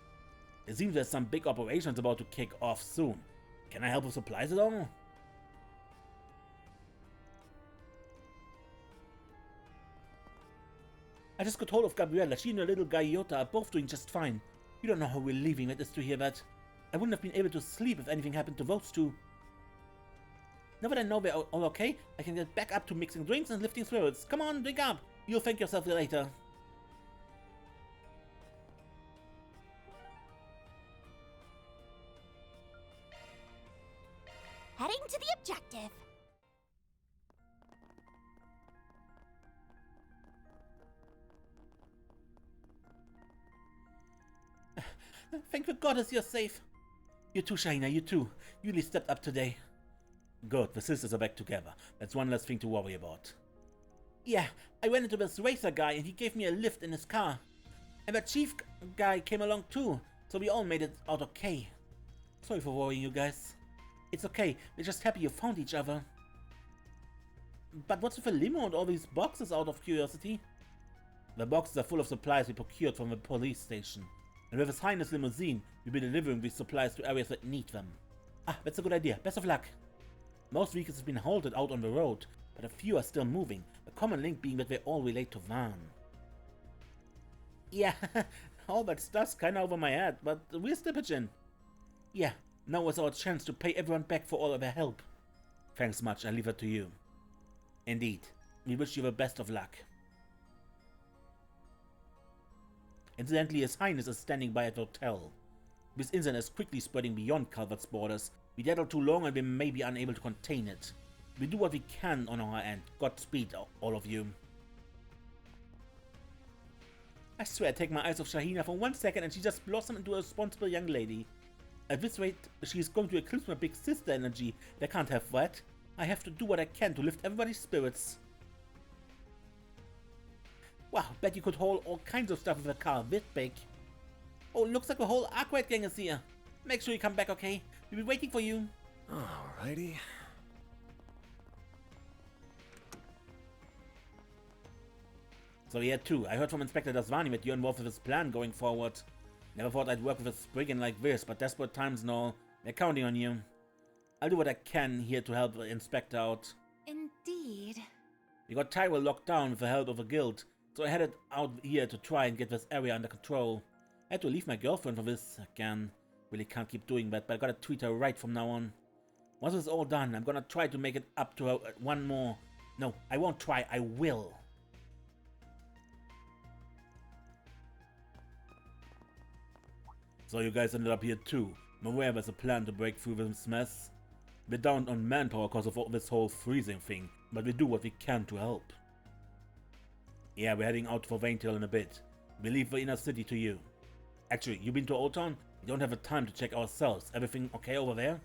It seems there's some big operations about to kick off soon. Can I help with supplies at all? I just got hold of Gabriella. She and her little guy Yota are both doing just fine. You don't know how relieving it is to hear that. I wouldn't have been able to sleep if anything happened to those two. Now that I know they're all okay, I can get back up to mixing drinks and lifting spirits. Come on, drink up. You'll thank yourself later. Heading to the objective. Thank the goddess you're safe. You too, Shahina, you too. You really stepped up today. Good, the sisters are back together. That's one less thing to worry about. Yeah, I ran into this racer guy and he gave me a lift in his car. And the chief guy came along too, so we all made it out okay. Sorry for worrying you guys. It's okay, we're just happy you found each other. But what's with the limo and all these boxes, out of curiosity? The boxes are full of supplies we procured from the police station. And with His Highness limousine, we'll be delivering these supplies to areas that need them. Ah, that's a good idea. Best of luck. Most vehicles have been halted out on the road, but a few are still moving, the common link being that they all relate to Van. Yeah, all that stuff's kinda over my head, but we're still pitching. Yeah, now is our chance to pay everyone back for all of their help. Thanks much, I leave it to you. Indeed, we wish you the best of luck. Incidentally, His Highness is standing by at the hotel. This incident is quickly spreading beyond Calvert's borders. We daddle too long and we may be unable to contain it. We do what we can on our end. Godspeed, all of you. I swear I take my eyes off Shahina for 1 second and she just blossomed into a responsible young lady. At this rate, she is going to eclipse my big sister energy. They can't have that. I have to do what I can to lift everybody's spirits. Wow, bet you could haul all kinds of stuff with a car this big. Oh, looks like the whole Arkwright gang is here. Make sure you come back, okay? We'll be waiting for you. Alrighty. So yeah, too. I heard from Inspector Dasvani that you're involved with his plan going forward. Never thought I'd work with a brigand like this, but desperate times and all. They're counting on you. I'll do what I can here to help the Inspector out. Indeed. We got Tyrell locked down with the help of a guild, so I headed out here to try and get this area under control. I had to leave my girlfriend for this again. Really can't keep doing that, but I gotta treat her right from now on. Once it's all done, I'm gonna try to make it up to her one more. No, I won't try, I will. So you guys ended up here too. I'm aware there's a plan to break through this mess. We're down on manpower because of all this whole freezing thing, but we do what we can to help. Yeah, we're heading out for Vaintail in a bit. We leave the inner city to you. Actually, you been to Old Town? We don't have the time to check ourselves. Everything okay over there?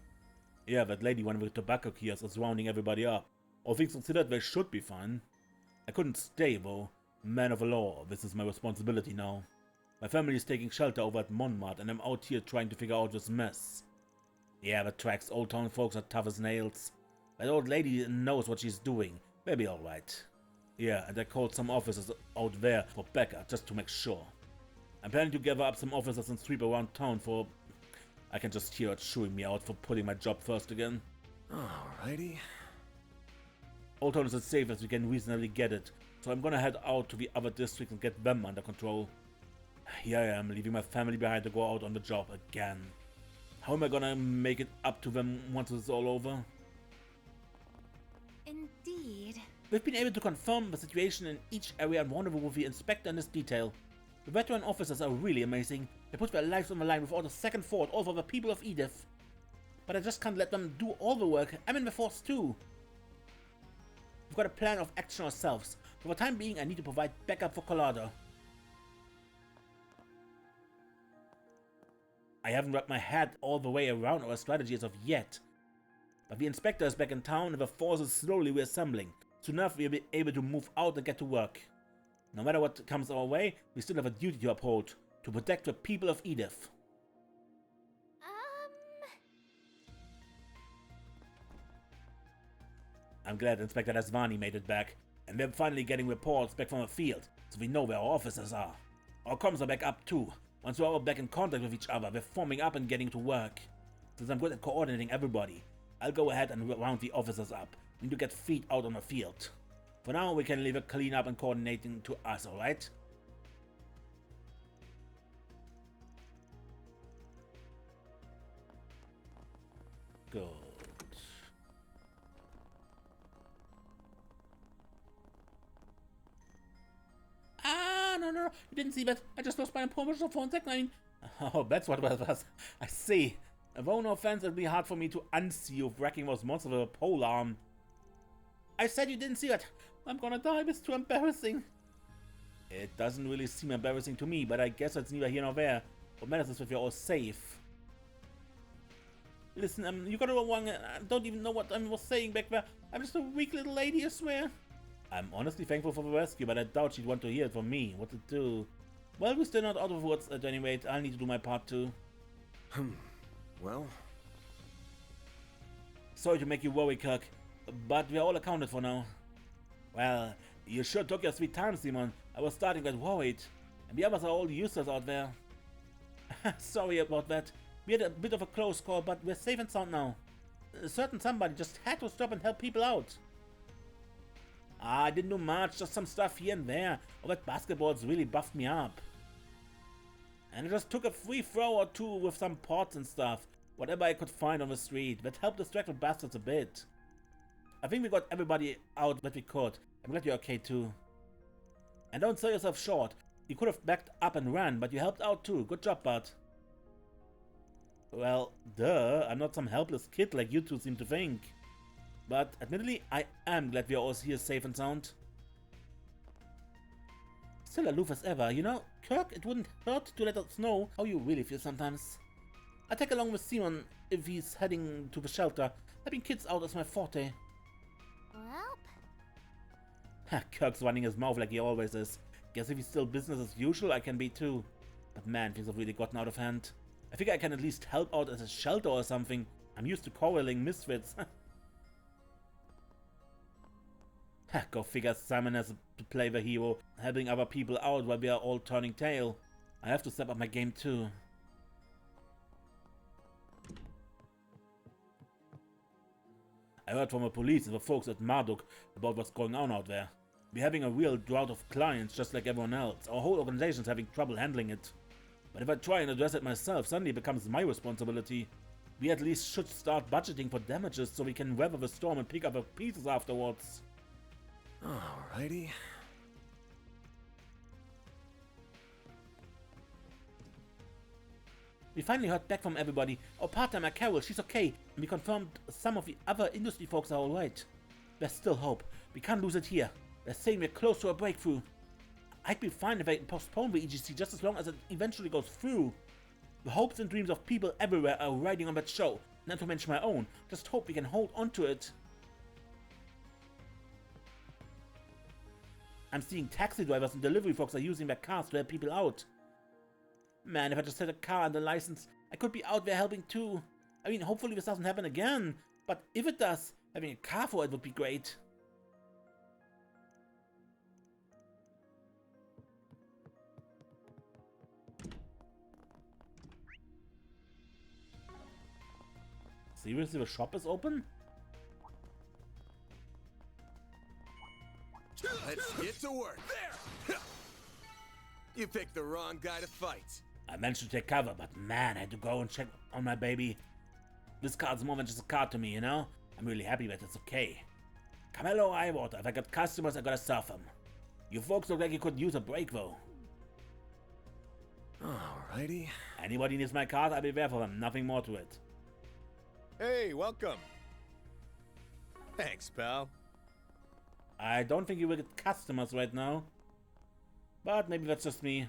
Yeah, that lady one with the tobacco kiosk is rounding everybody up. All things considered, they should be fine. I couldn't stay though. Man of the law, this is my responsibility now. My family is taking shelter over at Montmartre and I'm out here trying to figure out this mess. Yeah, the tracks, Old Town folks are tough as nails. That old lady knows what she's doing. They'll be alright. Yeah, and I called some officers out there for backup just to make sure. I'm planning to gather up some officers and sweep around town for... I can just hear it chewing me out for putting my job first again. Alrighty. Old Town is as safe as we can reasonably get it, so I'm gonna head out to the other districts and get them under control. Here I am, leaving my family behind to go out on the job again. How am I gonna make it up to them once it's all over? Indeed. We've been able to confirm the situation in each area and rendezvous with the inspector in this detail. The veteran officers are really amazing. They put their lives on the line without a second thought, all for the people of Edith. But I just can't let them do all the work. I'm in the force too. We've got a plan of action ourselves. For the time being, I need to provide backup for Colorado. I haven't wrapped my head all the way around our strategy as of yet. But the inspector is back in town and the force is slowly reassembling. Soon enough we'll be able to move out and get to work. No matter what comes our way, we still have a duty to uphold, to protect the people of Edith. I'm glad Inspector Dasvani made it back, and we're finally getting reports back from the field, so we know where our officers are. Our comms are back up too. Once we're all back in contact with each other, we're forming up and getting to work. Since I'm good at coordinating everybody, I'll go ahead and round the officers up. We need to get feet out on the field. For now, we can leave it clean up and coordinating to us, alright? Good. Ah, no, you didn't see that. I just lost my promotional for 1 second. I mean, oh, that's what it was. I see. Though no offense, it'd be hard for me to unsee you wrecking those monsters with a pole arm. I said you didn't see that. I'm gonna die. It's too embarrassing. It doesn't really seem embarrassing to me, but I guess it's neither here nor there. What matters is that we're all safe. Listen, you got it wrong. I don't even know what I was saying back there. I'm just a weak little lady, I swear. I'm honestly thankful for the rescue, but I doubt she'd want to hear it from me. What to do? Well, we're still not out of the woods at any rate. I'll need to do my part too. Well... Sorry to make you worry, Kirk, but we're all accounted for now. Well, you sure took your sweet time, Simon. I was starting to get worried. And the others are all useless out there. Sorry about that. We had a bit of a close call, but we're safe and sound now. A certain somebody just had to stop and help people out. I didn't do much, just some stuff here and there. Oh, that basketball's really buffed me up. And I just took a free throw or two with some pots and stuff. Whatever I could find on the street. That helped distract the bastards a bit. I think we got everybody out that we could. I'm glad you're okay too. And don't sell yourself short. You could have backed up and ran, but you helped out too. Good job, bud. Well, duh. I'm not some helpless kid like you two seem to think. But admittedly, I am glad we are all here safe and sound. Still aloof as ever, you know? Kirk, it wouldn't hurt to let us know how you really feel sometimes. I take along with Simon if he's heading to the shelter. Helping kids out is my forte. Well, Kirk's running his mouth like he always is. Guess if he's still business as usual, I can be too. But man, things have really gotten out of hand. I figure I can at least help out as a shelter or something. I'm used to corralling misfits. Go figure, Simon has to play the hero, helping other people out while we are all turning tail. I have to step up my game too. I heard from the police and the folks at Marduk about what's going on out there. We're having a real drought of clients just like everyone else. Our whole organization's having trouble handling it. But if I try and address it myself, suddenly it becomes my responsibility. We at least should start budgeting for damages so we can weather the storm and pick up the pieces afterwards. Alrighty. We finally heard back from everybody. Our part-timer Carol, she's okay. And we confirmed some of the other industry folks are alright. There's still hope. We can't lose it here. They're saying we're close to a breakthrough. I'd be fine if I postpone the EGC just as long as it eventually goes through. The hopes and dreams of people everywhere are riding on that show. Not to mention my own. Just hope we can hold on to it. I'm seeing taxi drivers and delivery folks are using their cars to help people out. Man, if I just had a car and a license, I could be out there helping too. I mean, hopefully this doesn't happen again. But if it does, having a car for it would be great. Seriously, the shop is open? Let's get to work. There! You picked the wrong guy to fight. I managed to take cover, but man, I had to go and check on my baby. This card's more than just a card to me, you know? I'm really happy that it's okay. Camello Eyewater, if I got customers, I gotta serve them. You folks look like you could use a break, though. Alrighty. Anybody needs my card, I'll be there for them. Nothing more to it. Hey, welcome. Thanks, pal. I don't think you will get customers right now. But maybe that's just me.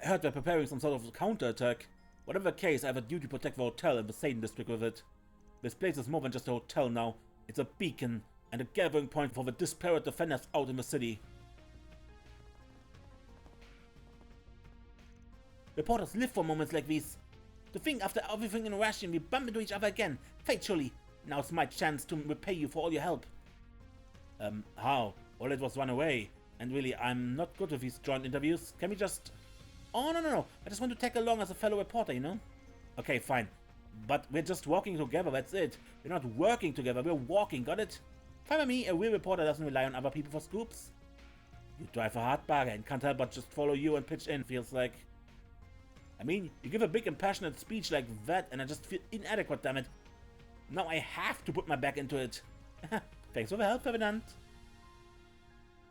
I heard they're preparing some sort of counterattack. Whatever the case, I have a duty to protect the hotel and the Satan district with it. This place is more than just a hotel now. It's a beacon and a gathering point for the disparate defenders out in the city. Reporters live for moments like these. To think after everything in Ration we bump into each other again. Fatally. Now's my chance to repay you for all your help. How? All it was run away. And really, I'm not good with these joint interviews. Can we just... Oh, no. I just want to tag along as a fellow reporter, you know? Okay, fine. But we're just walking together, that's it. We're not working together, we're walking, got it? Fine by me, a real reporter doesn't rely on other people for scoops. You drive a hard bargain and can't help but just follow you and pitch in, feels like. I mean, you give a big and passionate speech like that and I just feel inadequate, damn it. Now I have to put my back into it. Thanks for the help, Ferdinand.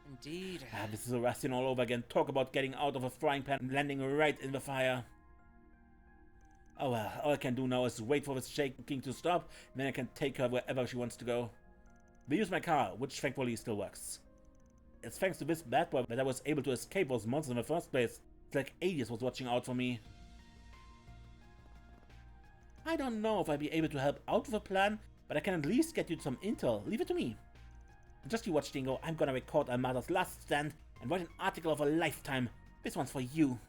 Indeed. This is a Rustine all over again. Talk about getting out of a frying pan and landing right in the fire. Oh well, all I can do now is wait for this shaking to stop, and then I can take her wherever she wants to go. We use my car, which thankfully still works. It's thanks to this bad boy that I was able to escape those monsters in the first place. It's like Edith was watching out for me. I don't know if I'll be able to help out with a plan, but I can at least get you some intel. Leave it to me. Just you watch, Dingo. I'm gonna record Armada's last stand and write an article of a lifetime. This one's for you.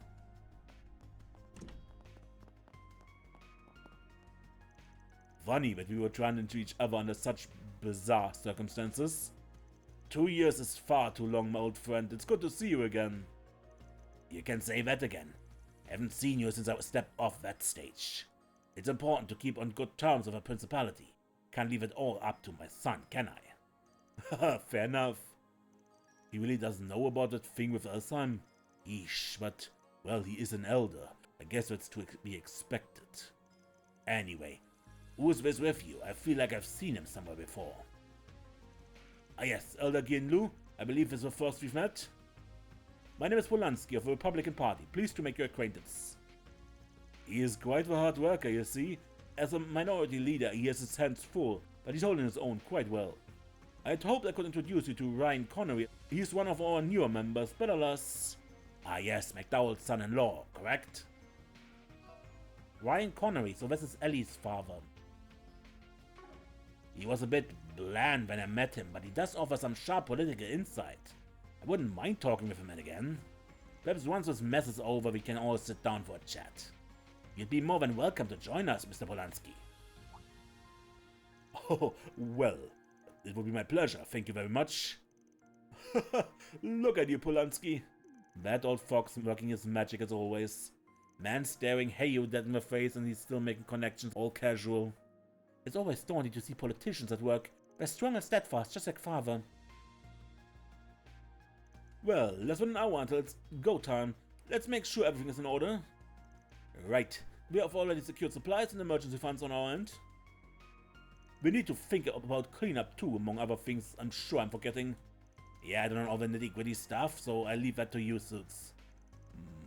Funny that we would run into each other under such bizarre circumstances. 2 years is far too long, my old friend. It's good to see you again. You can say that again. Haven't seen you since I stepped off that stage. It's important to keep on good terms with a principality. Can't leave it all up to my son, can I? Fair enough. He really doesn't know about that thing with Alzheimer. Eesh, but, well, he is an elder. I guess that's to be expected. Anyway, who's this with you? I feel like I've seen him somewhere before. Ah yes, Elder Ginlu. I believe this is the first we've met. My name is Polanski of the Republican Party. Pleased to make your acquaintance. He is quite a hard worker, you see. As a minority leader, he has his hands full, but he's holding his own quite well. I had hoped I could introduce you to Ryan Connery. He's one of our newer members, but alas... Ah yes, McDowell's son-in-law, correct? Ryan Connery, so this is Ellie's father. He was a bit bland when I met him, but he does offer some sharp political insight. I wouldn't mind talking with him again. Perhaps once this mess is over, we can all sit down for a chat. You'd be more than welcome to join us, Mr. Polanski. Oh, well, it would be my pleasure, thank you very much. Look at you, Polanski. That old fox working his magic as always. Man staring Heyu dead in the face and he's still making connections all casual. It's always daunting to see politicians at work. They're strong and steadfast, just like father. Well, less than an hour until it's go time. Let's make sure everything is in order. Right, we have already secured supplies and emergency funds on our end. We need to think about cleanup too, among other things I'm sure I'm forgetting. Yeah, I don't know all the nitty-gritty stuff, so I leave that to you, Suits.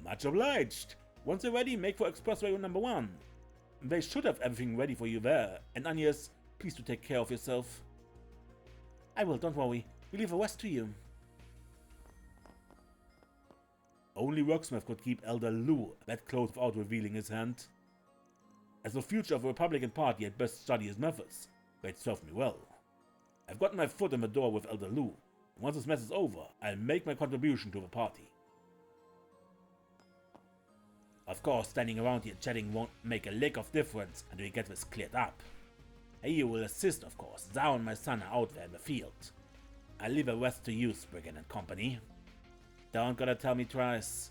Much obliged. Once you're ready, make for Expressway number 1. They should have everything ready for you there. And Agnes, please do take care of yourself. I will, don't worry. We leave the rest to you. Only Rocksmith could keep Elder Lu that close without revealing his hand. As the future of the Republican Party, I'd best study his methods. They'd serve me well. I've gotten my foot in the door with Elder Lu. Once this mess is over, I'll make my contribution to the party. Of course, standing around here chatting won't make a lick of difference until we get this cleared up. You will assist, of course. Zhao and my son are out there in the field. I'll leave the rest to you, Spriggan and company. Don't gotta tell me twice.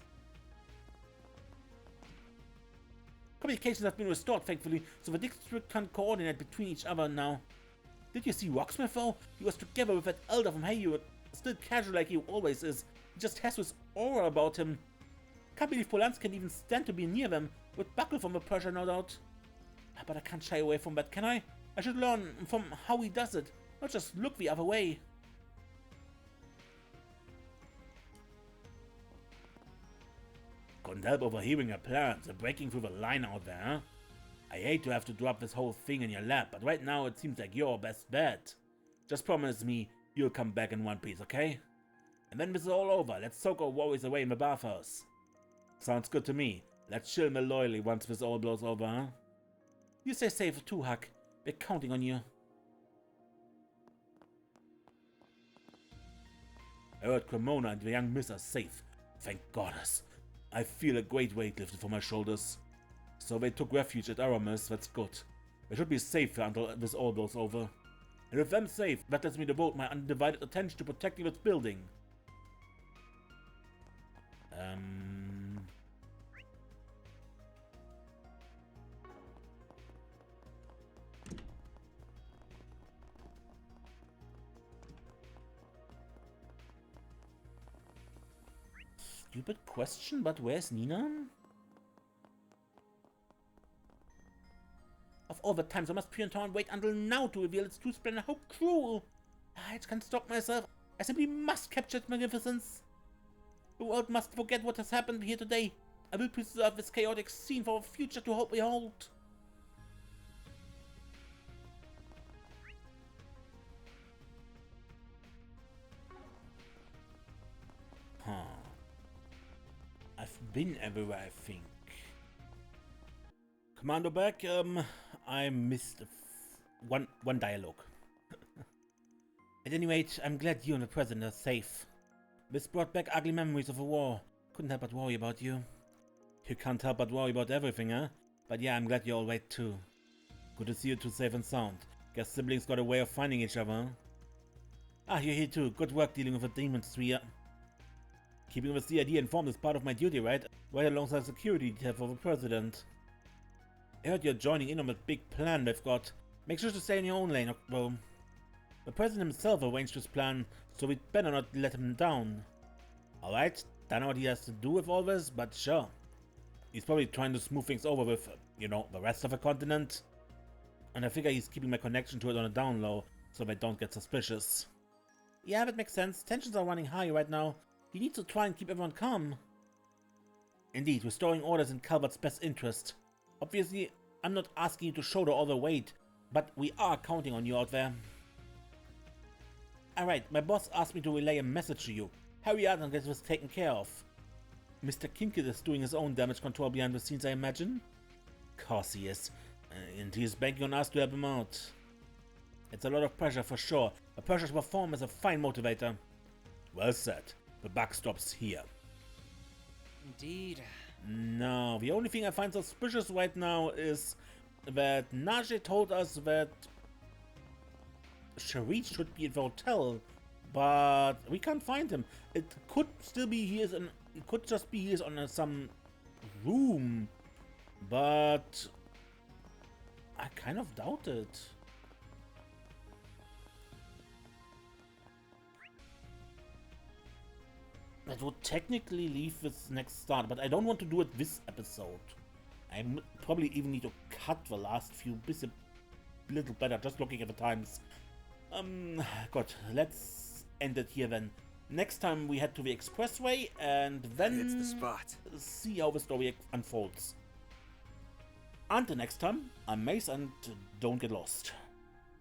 Communications have been restored, thankfully, so the district can coordinate between each other now. Did you see Rocksmith though? He was together with that elder from Heyu, still casual like he always is. He just has this aura about him. Can't believe Polanski can even stand to be near them. Would buckle from the pressure, no doubt. But I can't shy away from that, can I? I should learn from how he does it, not just look the other way. Couldn't help overhearing your plans and breaking through the line out there, huh? I hate to have to drop this whole thing in your lap, but right now it seems like your best bet. Just promise me you'll come back in one piece, okay? And then this is all over, let's soak our worries away in the bathhouse. Sounds good to me. Let's chill loyally once this all blows over, huh? You stay safe too, Huck. We're counting on you. I heard Cremona and the young miss are safe. Thank goddess. I feel a great weight lifted from my shoulders. So they took refuge at Aramis, that's good. They should be safe until this all blows over. And with them safe, that lets me devote my undivided attention to protecting this building. Stupid question, but where's Nina? Of all the times I must peer into and wait until now to reveal its true splendor, how cruel! I can't stop myself. I simply must capture its magnificence. The world must forget what has happened here today. I will preserve this chaotic scene for a future to hope we hold. I've been everywhere, I think. Commando back, I missed one dialogue. At any rate, I'm glad you and the President are safe. This brought back ugly memories of a war. Couldn't help but worry about you. You can't help but worry about everything, huh? But yeah, I'm glad you're all right too. Good to see you two safe and sound. Guess siblings got a way of finding each other, huh? Ah, you're here too. Good work dealing with the demons, Tria. Keeping the CID informed is part of my duty, right? Right alongside security detail for the President. I heard you're joining in on that big plan they've got. Make sure to stay in your own lane, though. The President himself arranged this plan, so we'd better not let him down. Alright, don't know what he has to do with all this, but sure. He's probably trying to smooth things over with, you know, the rest of the continent. And I figure he's keeping my connection to it on a down low, so they don't get suspicious. Yeah, that makes sense. Tensions are running high right now. He needs to try and keep everyone calm. Indeed, restoring order is in Calvert's best interest. Obviously, I'm not asking you to shoulder all the weight, but we are counting on you out there. Alright, my boss asked me to relay a message to you. Hurry up and get this taken care of. Mr. Kinkit is doing his own damage control behind the scenes, I imagine? Of course he is. And he is banking on us to help him out. It's a lot of pressure for sure. The pressure to perform is a fine motivator. Well said. The buck stops here. Indeed. No, the only thing I find suspicious right now is that Najee told us that Sharit should be at the hotel, but we can't find him. It could still be he is in. It could just be he is on some room, but I kind of doubt it. That would technically leave this next start, but I don't want to do it this episode. I probably even need to cut the last few bits a little better, just looking at the times. Good, let's end it here then. Next time we head to the expressway and then It's the spot. see how the story unfolds. Until next time, I'm Mace and don't get lost.